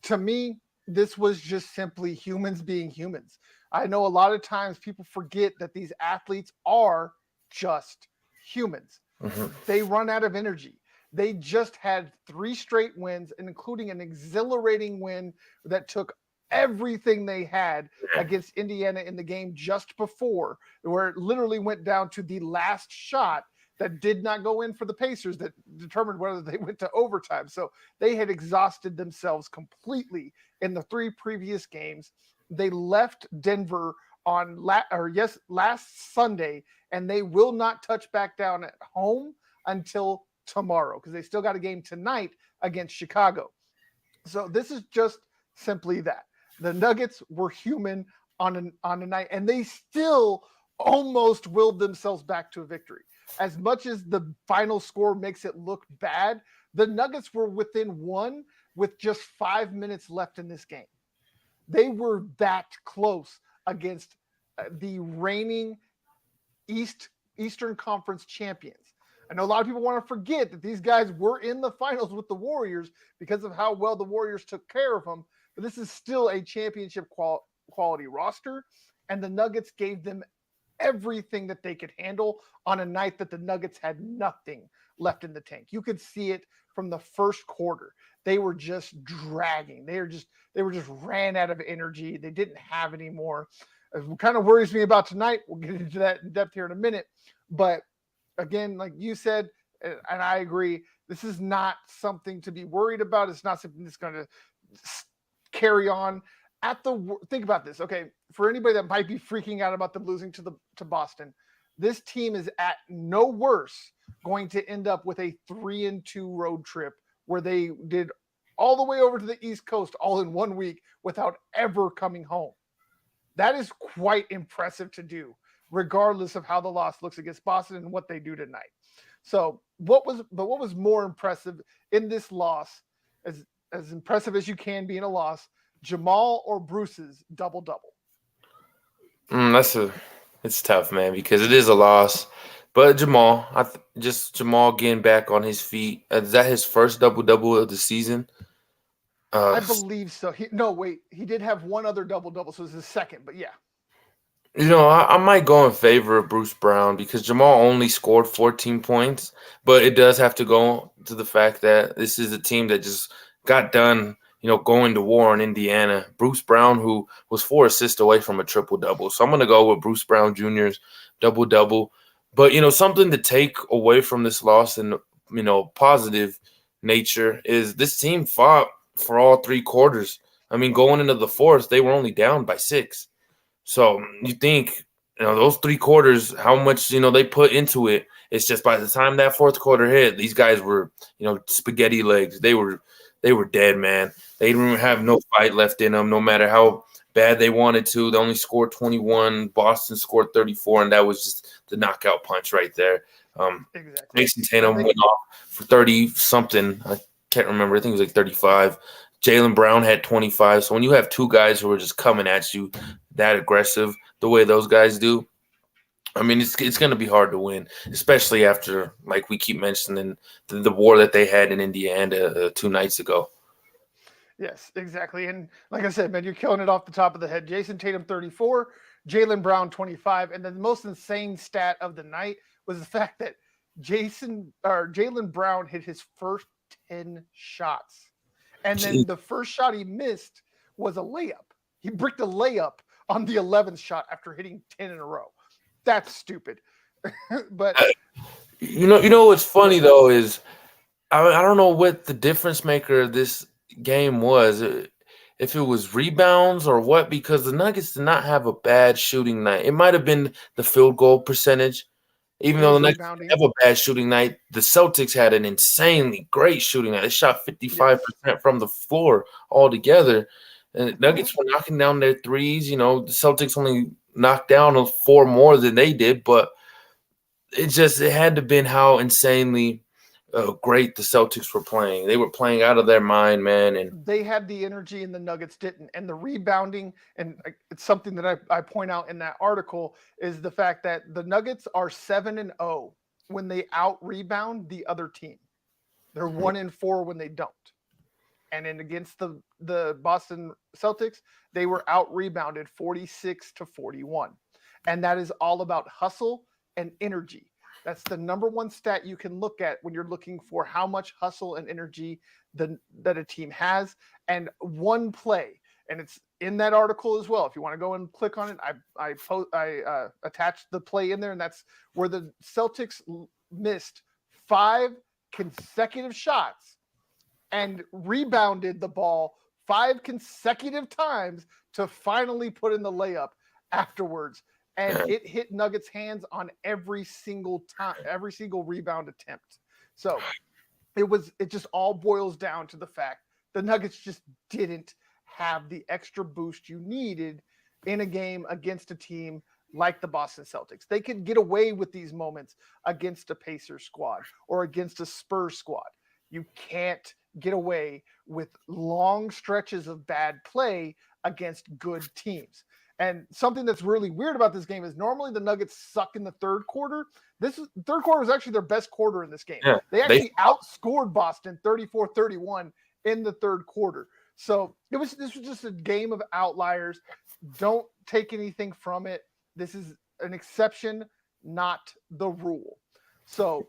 To me, this was just simply humans being humans. I know a lot of times people forget that these athletes are just humans. Mm-hmm. They run out of energy. They just had 3 straight wins, including an exhilarating win that took everything they had against Indiana in the game just before, where it literally went down to the last shot that did not go in for the Pacers that determined whether they went to overtime. So they had exhausted themselves completely in the 3 previous games. They left Denver on last Sunday, and they will not touch back down at home until tomorrow because they still got a game tonight against Chicago. So this is just simply that. The Nuggets were human on a night, and they still almost willed themselves back to a victory. As much as the final score makes it look bad, the Nuggets were within 1 with just 5 minutes left in this game. They were that close against the reigning Eastern Conference champions. I know a lot of people want to forget that these guys were in the finals with the Warriors because of how well the Warriors took care of them. But this is still a championship quality roster, and the Nuggets gave them everything that they could handle on a night that the Nuggets had nothing left in the tank. You could see it from the first quarter. They were just dragging. They were just ran out of energy. They didn't have any more. It kind of worries me about tonight. We'll get into that in depth here in a minute. But again, like you said, and I agree, this is not something to be worried about. It's not something that's going to carry on. Think about this. Okay, for anybody that might be freaking out about them losing to Boston, this team is at no worse going to end up with a 3-2 road trip where they did all the way over to the East Coast all in 1 week without ever coming home. That is quite impressive to do, regardless of how the loss looks against Boston and what they do tonight. So what was more impressive in this loss is as impressive as you can be in a loss, Jamal or Bruce's double-double? It's tough, man, because it is a loss. But Jamal, just Jamal getting back on his feet. Is that his first double double of the season? I Uh, believe so. No, wait. He did have one other double-double, so it was his second. But yeah, I might go in favor of Bruce Brown because Jamal only scored 14 points, but it does have to go to the fact that this is a team that just got done, going to war in Indiana. Bruce Brown, who was 4 assists away from a triple double. So I'm going to go with Bruce Brown Jr.'s double double. But, something to take away from this loss and, positive nature is this team fought for all 3 quarters. I mean, going into the fourth, they were only down by 6. So you think, those 3 quarters, how much, they put into it. It's just by the time that fourth quarter hit, these guys were, spaghetti legs. They were dead, man. They didn't have no fight left in them, no matter how bad they wanted to. They only scored 21. Boston scored 34, and that was just the knockout punch right there. exactly. Jason Tatum went off for 30 something. I can't remember. I think it was like 35. Jaylen Brown had 25. So when you have 2 guys who are just coming at you that aggressive the way those guys do, I mean, it's going to be hard to win, especially after, like we keep mentioning, the war that they had in Indiana 2 nights ago. Yes, exactly. And like I said, man, you're killing it off the top of the head. Jason Tatum 34, Jaylen Brown 25, and then the most insane stat of the night was the fact that Jaylen Brown hit his first 10 shots. And then the first shot he missed was a layup. He bricked a layup on the 11th shot after hitting 10 in a row. That's stupid. But what's funny though is I don't know what the difference maker of this game was. If it was rebounds or what, because the Nuggets did not have a bad shooting night. It might have been the field goal percentage. Even though the Nuggets have a bad shooting night, the Celtics had an insanely great shooting night. They shot 55% from the floor altogether. And the Nuggets were knocking down their threes. The Celtics only knocked down 4 more than they did, but it had to have been how insanely great the Celtics were playing. They were playing out of their mind, man. And they had the energy and the Nuggets didn't. And the rebounding, and it's something that I point out in that article, is the fact that the Nuggets are 7-0 when they out rebound the other team. They're 1-4 when they don't. And then against the Boston Celtics, they were out rebounded 46-41. And that is all about hustle and energy. That's the number one stat you can look at when you're looking for how much hustle and energy that a team has. And one play, and it's in that article as well. If you want to go and click on it, I attached the play in there, and that's where the Celtics missed 5 consecutive shots and rebounded the ball 5 consecutive times to finally put in the layup afterwards. And it hit Nuggets' hands on every single time, every single rebound attempt. So it just all boils down to the fact the Nuggets just didn't have the extra boost you needed in a game against a team like the Boston Celtics. They could get away with these moments against a Pacers squad or against a Spurs squad. You can't get away with long stretches of bad play against good teams. And something that's really weird about this game is normally the Nuggets suck in the third quarter. Third quarter was actually their best quarter in this game. Yeah, they actually outscored Boston 34-31 in the third quarter. So this was just a game of outliers. Don't take anything from it. This is an exception, not the rule. So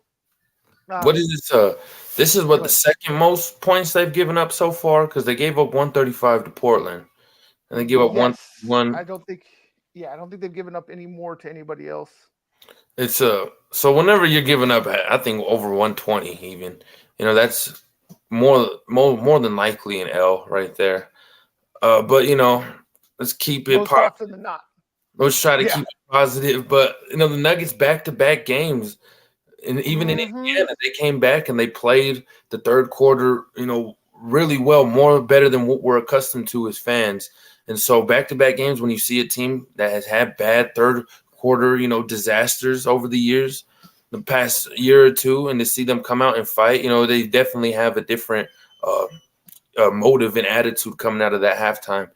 what is this? This is what the second most points they've given up so far, because they gave up 135 to Portland. And they give up one. I don't think they've given up any more to anybody else. It's so whenever you're giving up, I think over 120 even. That's more than likely an L right there. But let's keep it most often than not. Let's try to keep it positive. But the Nuggets back-to-back games, and even in Indiana, they came back and they played the third quarter, really well, better than what we're accustomed to as fans. And so back-to-back games, when you see a team that has had bad third quarter, disasters over the years, the past year or two, and to see them come out and fight, they definitely have a different motive and attitude coming out of that halftime.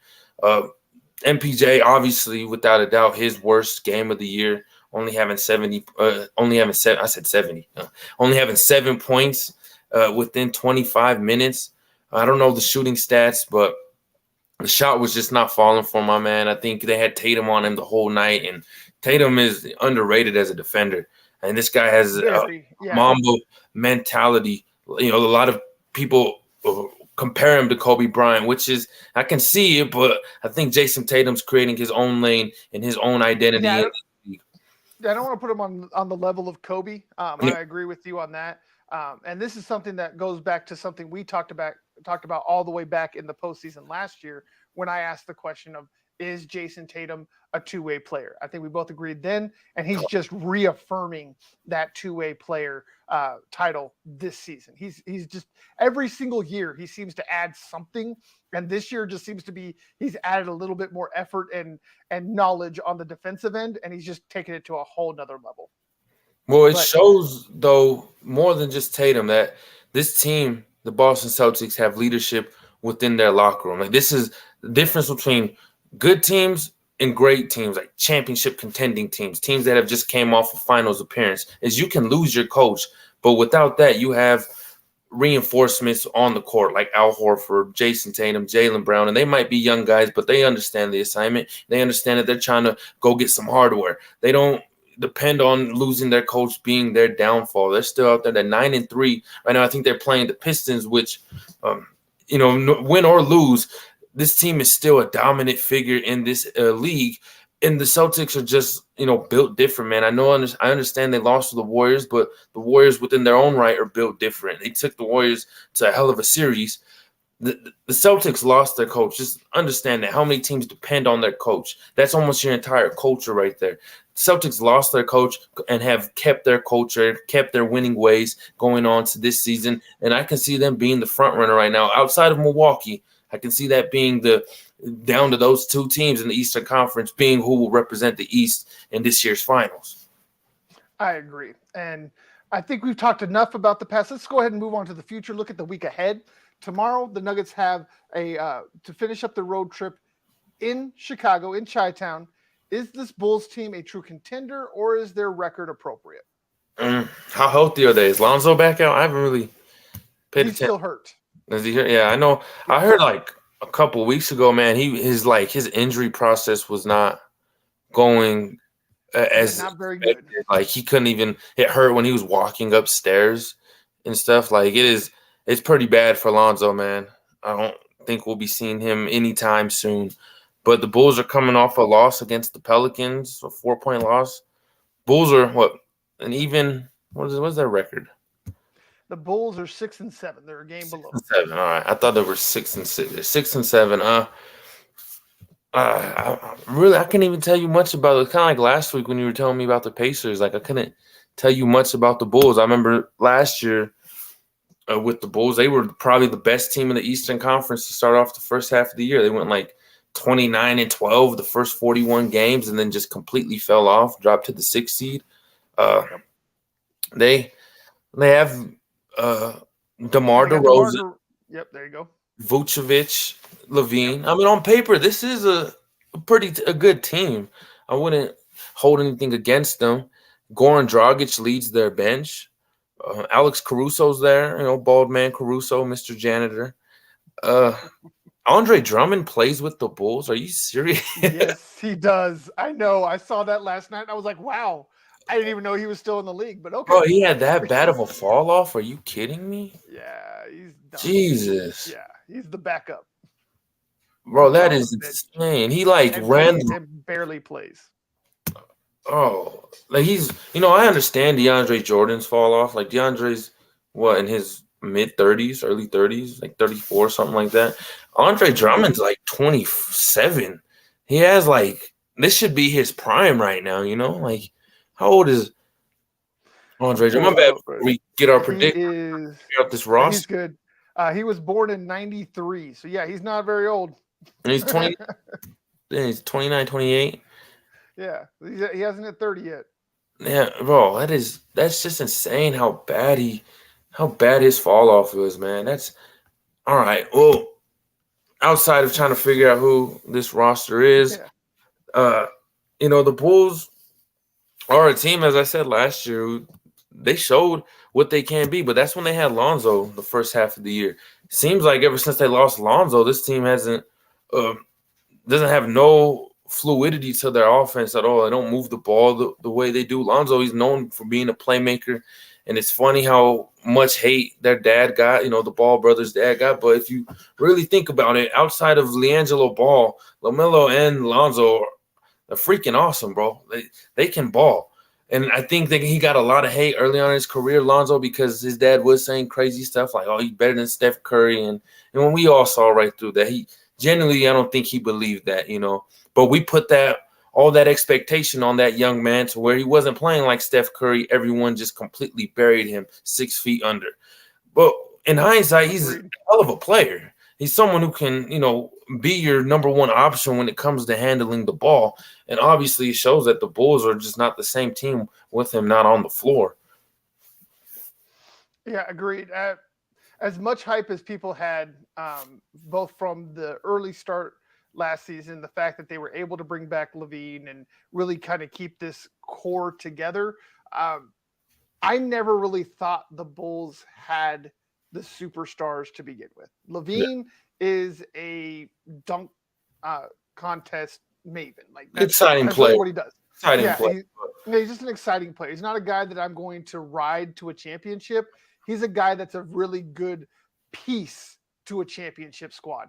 MPJ, obviously, without a doubt, his worst game of the year. Only having 70. Only having seven. I said 70. Only having 7 points within 25 minutes. I don't know the shooting stats, but the shot was just not falling for my man. I think they had Tatum on him the whole night, and Tatum is underrated as a defender. And this guy has a Very, yeah. Mamba mentality. You know, a lot of people compare him to Kobe Bryant, which is I can see it, but I think Jason Tatum's creating his own lane and his own identity. Yeah, I don't want to put him on the level of Kobe. I agree with you on that. And this is something that goes back to something we talked about all the way back in the postseason last year when I asked the question of, is Jason Tatum a two-way player? I think we both agreed then, and he's just reaffirming that two-way player title this season. He's just every single year he seems to add something, and this year just seems to be he's added a little bit more effort and knowledge on the defensive end, and he's just taken it to a whole nother level. Well, it shows, though, more than just Tatum, that this team, the Boston Celtics, have leadership within their locker room. Like, this is the difference between good teams and great teams, like championship contending teams, teams that have just came off a finals appearance, is you can lose your coach, but without that, you have reinforcements on the court, like Al Horford, Jason Tatum, Jaylen Brown, and they might be young guys, but they understand the assignment. They understand that they're trying to go get some hardware. They don't depend on losing their coach being their downfall. They're still out there. They're 9-3 right now. I think they're playing the Pistons, which, win or lose, this team is still a dominant figure in this league. And the Celtics are just, built different, man. I understand they lost to the Warriors, but the Warriors within their own right are built different. They took the Warriors to a hell of a series. The Celtics lost their coach. Just understand that how many teams depend on their coach. That's almost your entire culture right there. Celtics lost their coach and have kept their culture, kept their winning ways going on to this season. And I can see them being the front runner right now. Outside of Milwaukee, I can see that being down to those two teams in the Eastern Conference being who will represent the East in this year's finals. I agree. And I think we've talked enough about the past. Let's go ahead and move on to the future. Look at the week ahead. Tomorrow, the Nuggets have to finish up the road trip in Chicago, in Chi-Town. Is this Bulls team a true contender, or is their record appropriate? How healthy are they? Is Lonzo back out? I haven't really paid attention. He's still hurt. Is he hurt? Yeah, I know. I heard like a couple of weeks ago, man, his injury process was not going as not very good. Like he couldn't even. It hurt when he was walking upstairs and stuff. Like it's pretty bad for Lonzo, man. I don't think we'll be seeing him anytime soon. But the Bulls are coming off a loss against the Pelicans, a 4-point loss. Bulls are what's their record? The Bulls are 6-7. They're a game below. 7. All right. I thought they were 6-6. They're 6-7. I can't even tell you much about it. It's kind of like last week when you were telling me about the Pacers. Like I couldn't tell you much about the Bulls. I remember last year with the Bulls, they were probably the best team in the Eastern Conference to start off the first half of the year. They went like 29-12 the first 41 games, and then just completely fell off, dropped to the 6th seed. They have DeMar DeRozan. Yep, there you go. Vucevic, Levine. I mean, on paper, this is a good team. I wouldn't hold anything against them. Goran Dragic leads their bench. Alex Caruso's there, bald man Caruso, Mr. Janitor. Andre Drummond plays with the Bulls. Are you serious? Yes, he does. I know. I saw that last night, and I was like, wow. I didn't even know he was still in the league, but okay. Bro, he had that bad of a fall off? Are you kidding me? Yeah, he's done. Jesus. Yeah, he's the backup. Bro, that is insane. He ran and barely plays. Oh, like he's I understand DeAndre Jordan's fall off. Like DeAndre's in his mid-30s, early 30s, like 34, something like that. Andre Drummond's like 27. He has this should be his prime right now, Like how old is Andre Drummond? My bad. We get our prediction. This Ross. He's good. He was born in 93. So yeah, he's not very old. And he's 20. He's 29, 28. Yeah, he hasn't hit 30 yet. Yeah, bro, that's just insane how bad his fall off was, man. All right. Well, outside of trying to figure out who this roster is, Yeah, uh, the Bulls are a team, as I said last year, they showed what they can be, but that's when they had Lonzo the first half of the year. Seems like ever since they lost Lonzo, this team uh, doesn't have no fluidity to their offense at all. They don't move the ball the way they do. Lonzo, he's known for being a playmaker, and it's funny how much hate their dad got, the Ball brothers' dad got. But if you really think about it, outside of LiAngelo Ball, LaMelo and Lonzo are freaking awesome, bro. They can ball. And I think that he got a lot of hate early on in his career, Lonzo, because his dad was saying crazy stuff like, oh, he's better than Steph Curry. And when we all saw right through that, he genuinely, I don't think he believed that. But we put all that expectation on that young man to where he wasn't playing like Steph Curry. Everyone just completely buried him 6 feet under. But in hindsight, he's a agreed. hell of a player. He's someone who can, be your number one option when it comes to handling the ball. And obviously, it shows that the Bulls are just not the same team with him not on the floor. Yeah, agreed. As much hype as people had, both from the early start last season, the fact that they were able to bring back Levine and really kind of keep this core together. Um, I never really thought the Bulls had the superstars to begin with. Yeah. Levine is a dunk uh, contest maven. Like Exciting that's really play. what he does. Exciting Yeah, play. he's just an exciting player. He's not a guy that I'm going to ride to a championship. He's a guy that's a really good piece to a championship squad.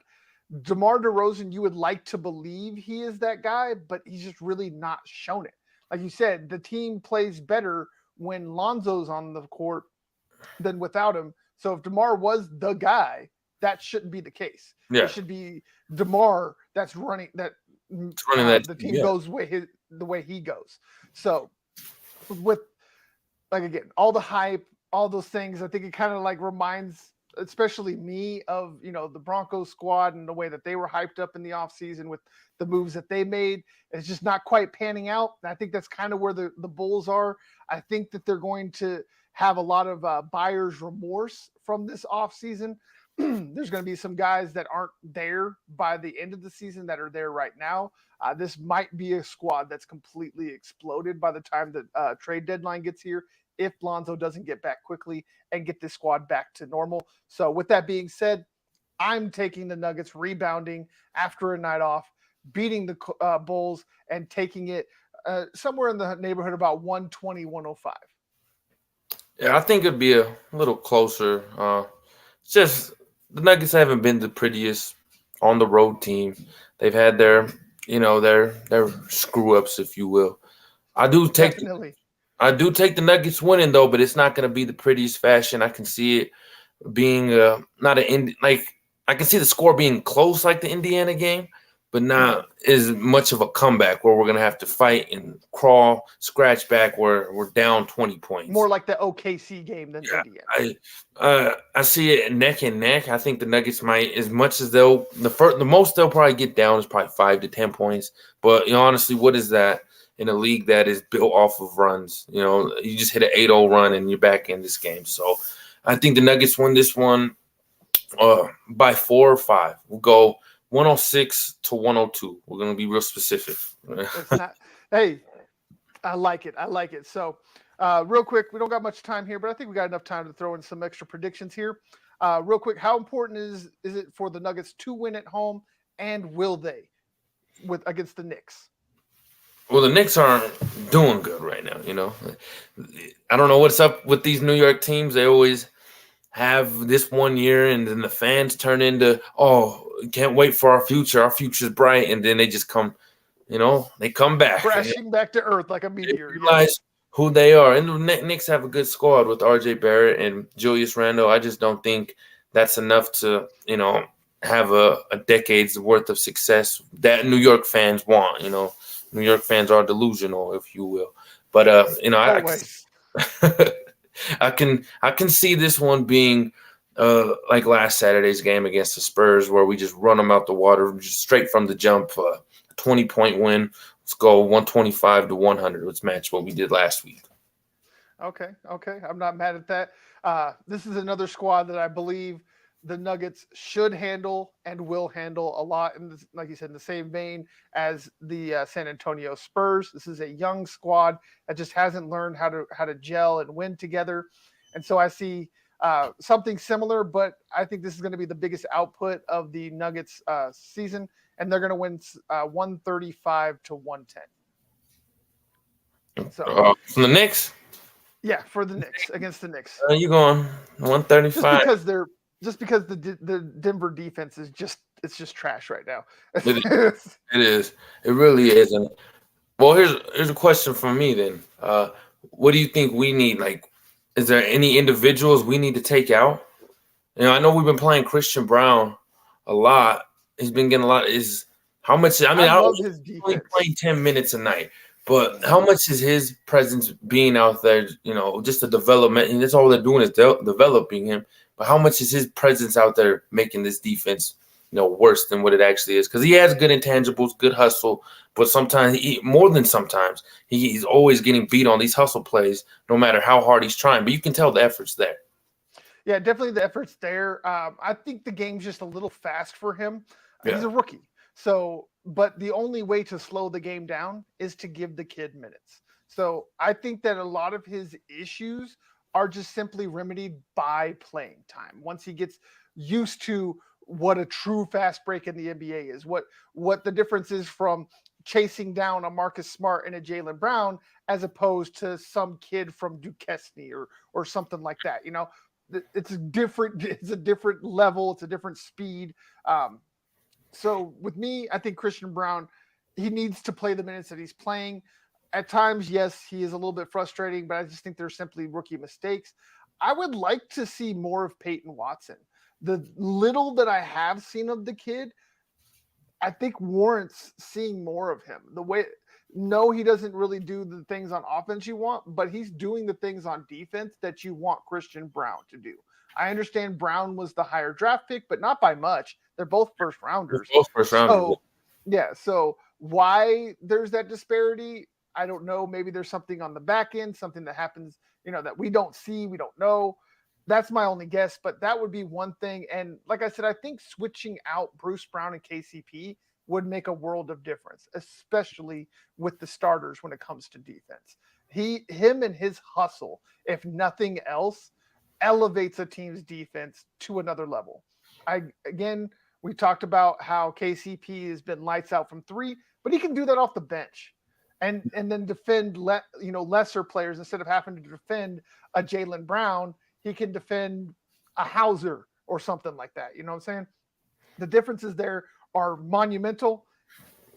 DeMar DeRozan, you would like to believe he is that guy, but he's just really not shown it. Like you said, the team plays better when Lonzo's on the court than without him. So if DeMar was the guy, that shouldn't be the case. Yeah. It should be DeMar that's running that It's running that the team. team Yeah. goes the way he goes. So with like again, all the hype, all those things, I think it kind of like reminds especially me of the Broncos squad and the way that they were hyped up in the offseason with the moves that they made. It's just not quite panning out. And I think that's kind of where the Bulls are. I think that they're going to have a lot of buyer's remorse from this offseason. There's going to be some guys that aren't there by the end of the season that are there right now. This might be a squad that's completely exploded by the time the trade deadline gets here if Lonzo doesn't get back quickly and get this squad back to normal. So, with that being said, I'm taking the Nuggets rebounding after a night off, beating the Bulls, and taking it somewhere in the neighborhood about 120, 105. Yeah, I think it'd be a little closer. It's just the Nuggets haven't been the prettiest on the road team. They've had their screw ups, if you will. I do take Definitely. I do take the Nuggets winning though, but it's not going to be the prettiest fashion. I can see it being not like I can see the score being close like the Indiana game, but not as much of a comeback where we're going to have to fight and crawl, scratch back where we're down 20 points. More like the OKC game than Yeah, Indiana. I see it neck and neck. I think the Nuggets might, as much as the most they'll probably get down is probably 5 to 10 points. But honestly, what is that in a league that is built off of runs? You just hit an 8-0 run and you're back in this game. So I think the Nuggets win this one by 4 or 5. We'll go 106 to 102. We're gonna be real specific. It's not. Hey, I like it. I like it. So, real quick, we don't got much time here, but I think we got enough time to throw in some extra predictions here. Real quick, how important is it for the Nuggets to win at home, and will they against the Knicks? Well, the Knicks aren't doing good right now. I don't know what's up with these New York teams. They always have this one year, and then the fans turn into, oh, can't wait for our future. Our future's bright, and then they just come, they come back. Crashing back to earth like a They meteor. realize who they are. And the Knicks have a good squad with R.J. Barrett and Julius Randle. I just don't think that's enough to, have a decade's worth of success that New York fans want. New York fans are delusional, if you will. But Always. I can see this one being like last Saturday's game against the Spurs, where we just run them out the water, just straight from the jump. 20-point win. Let's go 125 to 100. Let's match what we did last week. Okay. I'm not mad at that. This is another squad that I believe the Nuggets should handle and will handle a lot, in this, like you said, in the same vein as the San Antonio Spurs. This is a young squad that just hasn't learned how to gel and win together, and so I see something similar. But I think this is going to be the biggest output of the Nuggets season, and they're going to win 135-110. So from the Knicks. yeah, for the Knicks against the Knicks. You going 135? Just because the Denver defense is just trash right now. It is. It really is. And well, here's a question from me then. What do you think we need? Like, is there any individuals we need to take out? I know we've been playing Christian Brown a lot. He's been getting a lot. Is how much? I mean, I love his defense. Only playing 10 minutes a night, but how much is his presence being out there? Just the development, and that's all they're doing is developing him. But how much is his presence out there making this defense, worse than what it actually is? Because he has good intangibles, good hustle, but sometimes, more than sometimes, he's always getting beat on these hustle plays, no matter how hard he's trying. But you can tell the effort's there. Yeah, definitely the effort's there. I think the game's just a little fast for him. Yeah. He's a rookie. So, but the only way to slow the game down is to give the kid minutes. So I think that a lot of his issues are just simply remedied by playing time. Once he gets used to what a true fast break in the NBA is, what the difference is from chasing down a Marcus Smart and a Jaylen Brown as opposed to some kid from Duquesne or something like that. It's a different level. It's a different speed. So with me, I think Christian Brown, he needs to play the minutes that he's playing. At times, yes, he is a little bit frustrating, but I just think they're simply rookie mistakes. I would like to see more of Peyton Watson. The little that I have seen of the kid, I think warrants seeing more of him. No, he doesn't really do the things on offense you want, but he's doing the things on defense that you want Christian Brown to do. I understand Brown was the higher draft pick, but not by much. They're both first rounders. Both first rounders. So, yeah. So why there's that disparity, I don't know. Maybe there's something on the back end, something that happens, that we don't see, we don't know. That's my only guess, but that would be one thing. And like I said, I think switching out Bruce Brown and KCP would make a world of difference, especially with the starters when it comes to defense. Him and his hustle, if nothing else, elevates a team's defense to another level. We talked about how KCP has been lights out from three, but he can do that off the bench. And then defend lesser players instead of having to defend a Jaylen Brown. He can defend a Hauser or something like that. You know what I'm saying? The differences there are monumental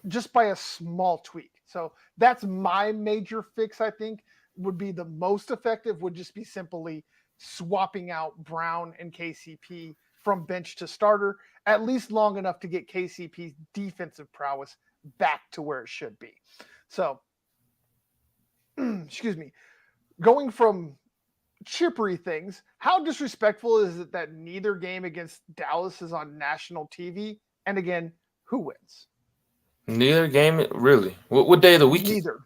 just by a small tweak. So that's my major fix. I think would be the most effective would just be simply swapping out Brown and KCP from bench to starter, at least long enough to get KCP's defensive prowess back to where it should be. So, excuse me, going from chippery things, how disrespectful is it that neither game against Dallas is on national TV? And again, who wins? Neither game, really. What day of the week? Neither.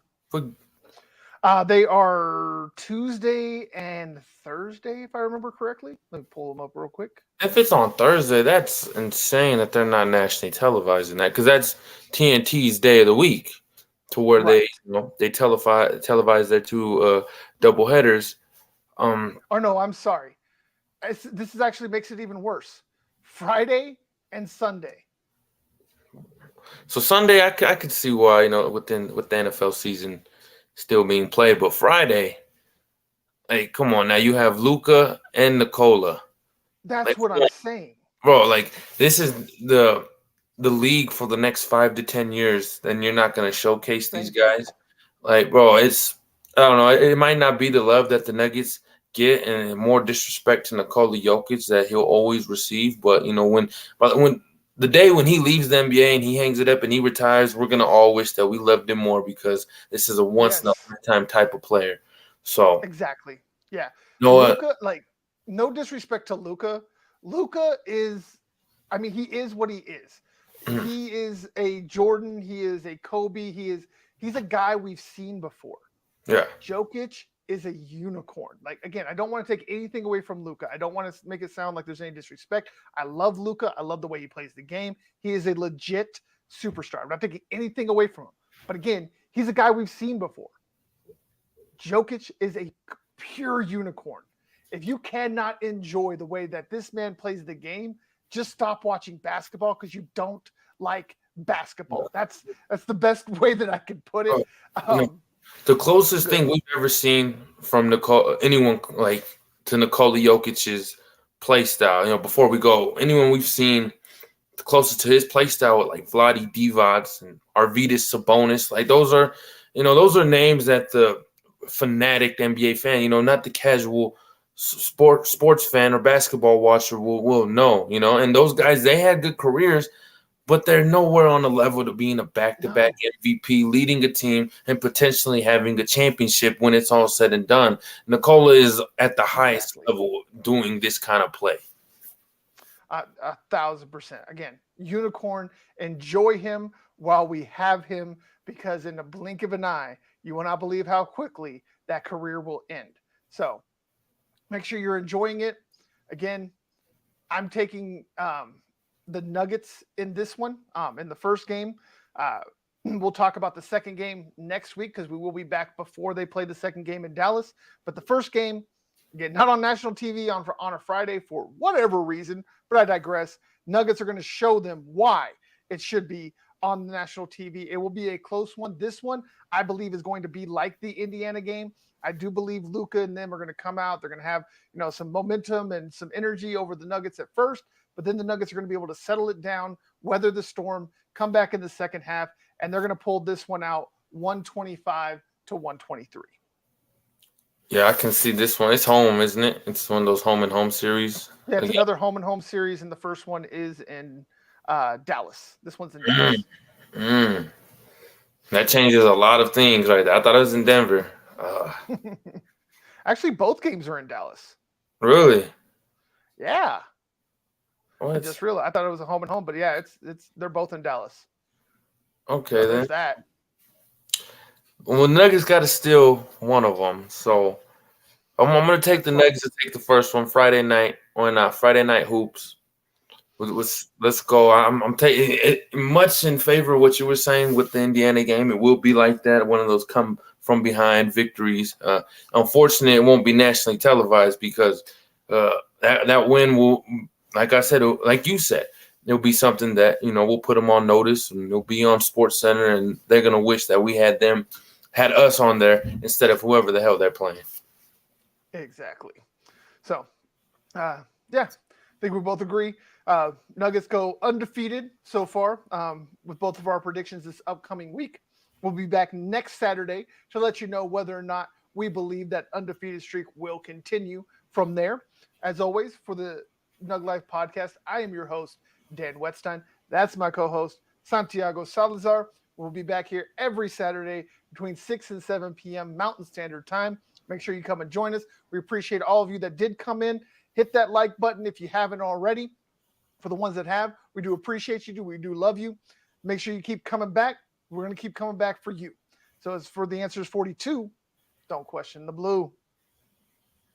They are Tuesday and Thursday, if I remember correctly. Let me pull them up real quick. If it's on Thursday, that's insane that they're not nationally televising that, because that's TNT's day of the week, to where Right. they televise their two double headers. Oh no, I'm sorry. This actually makes it even worse. Friday and Sunday. So Sunday, I could see why, with the NFL season still being played, but Friday, hey, come on now, you have Luka and Nikola. That's what I'm saying, bro. Like, this is the league for the next 5 to 10 years. Then you're not going to showcase these guys. Like, bro, I don't know. It might not be the love that the Nuggets get, and more disrespect to Nikola Jokic that he'll always receive. But when the day when he leaves the NBA and he hangs it up and he retires, we're gonna all wish that we loved him more, because this is a once in a lifetime type of player. So exactly, yeah. Luka, no disrespect to Luka. Luka is, he is what he is. He is a Jordan. He is a Kobe. He's a guy we've seen before. Yeah. Jokic is a unicorn. Like, again, I don't want to take anything away from Luka. I don't want to make it sound like there's any disrespect. I love Luka. I love the way he plays the game. He is a legit superstar. I'm not taking anything away from him. But again, he's a guy we've seen before. Jokic is a pure unicorn. If you cannot enjoy the way that this man plays the game, just stop watching basketball because you don't like basketball. That's the best way that I could put it. The closest thing we've ever seen from anyone like to Nikola Jokic's play style, before we go, anyone we've seen the closest to his play style, like Vlade Divac and Arvydas Sabonis, like those are names that the fanatic NBA fan, not the casual sports fan or basketball watcher will know, and those guys, they had good careers, but they're nowhere on the level to being a back-to-back MVP, leading a team, and potentially having a championship when it's all said and done. Nikola is at the highest level doing this kind of play. 1,000%. Again, unicorn, enjoy him while we have him, because in the blink of an eye, you will not believe how quickly that career will end. So make sure you're enjoying it. Again, I'm taking the Nuggets in this one. In the first game, we'll talk about the second game next week because we will be back before they play the second game in Dallas. But the first game, again, not on national TV on a Friday for whatever reason, but I digress. Nuggets are going to show them why it should be on the national TV. It will be a close one. This one, I believe, is going to be like the Indiana game. I do believe Luka and them are going to come out. They're going to have, some momentum and some energy over the Nuggets at first, but then the Nuggets are going to be able to settle it down, weather the storm, come back in the second half, and they're going to pull this one out 125 to 123. Yeah, I can see this one. It's home, isn't it? It's one of those home and home series. Yeah, it's another home and home series, and the first one is in Dallas. This one's in Dallas. That changes a lot of things right there. I thought it was in Denver. Actually, both games are in Dallas. Really? Yeah. What? I just realized. I thought it was a home and home, but yeah, they're both in Dallas. Okay, so then. There's that. Well, Nuggets got to steal one of them, so I'm going to take the Nuggets to take the first one Friday night. Why not? Friday night hoops. Let's go. I'm taking it much in favor of what you were saying with the Indiana game. It will be like that, one of those come from behind victories. Unfortunately, it won't be nationally televised because that win will, like I said, like you said, it'll be something that we'll put them on notice, and it'll be on Sports Center, and they're gonna wish that we had us on there instead of whoever the hell they're playing. Exactly. So, yeah, I think we both agree. Nuggets go undefeated so far with both of our predictions this upcoming week. We'll be back next Saturday to let you know whether or not we believe that undefeated streak will continue from there. As always, for the Nug Life podcast, I am your host, Dan Wetstein. That's my co-host, Santiago Salazar. We'll be back here every Saturday between 6 and 7 p.m. Mountain Standard Time. Make sure you come and join us. We appreciate all of you that did come in. Hit that like button if you haven't already. For the ones that have, we do appreciate you. We do love you. Make sure you keep coming back. We're going to keep coming back for you. So as for the answers 42, don't question the blue.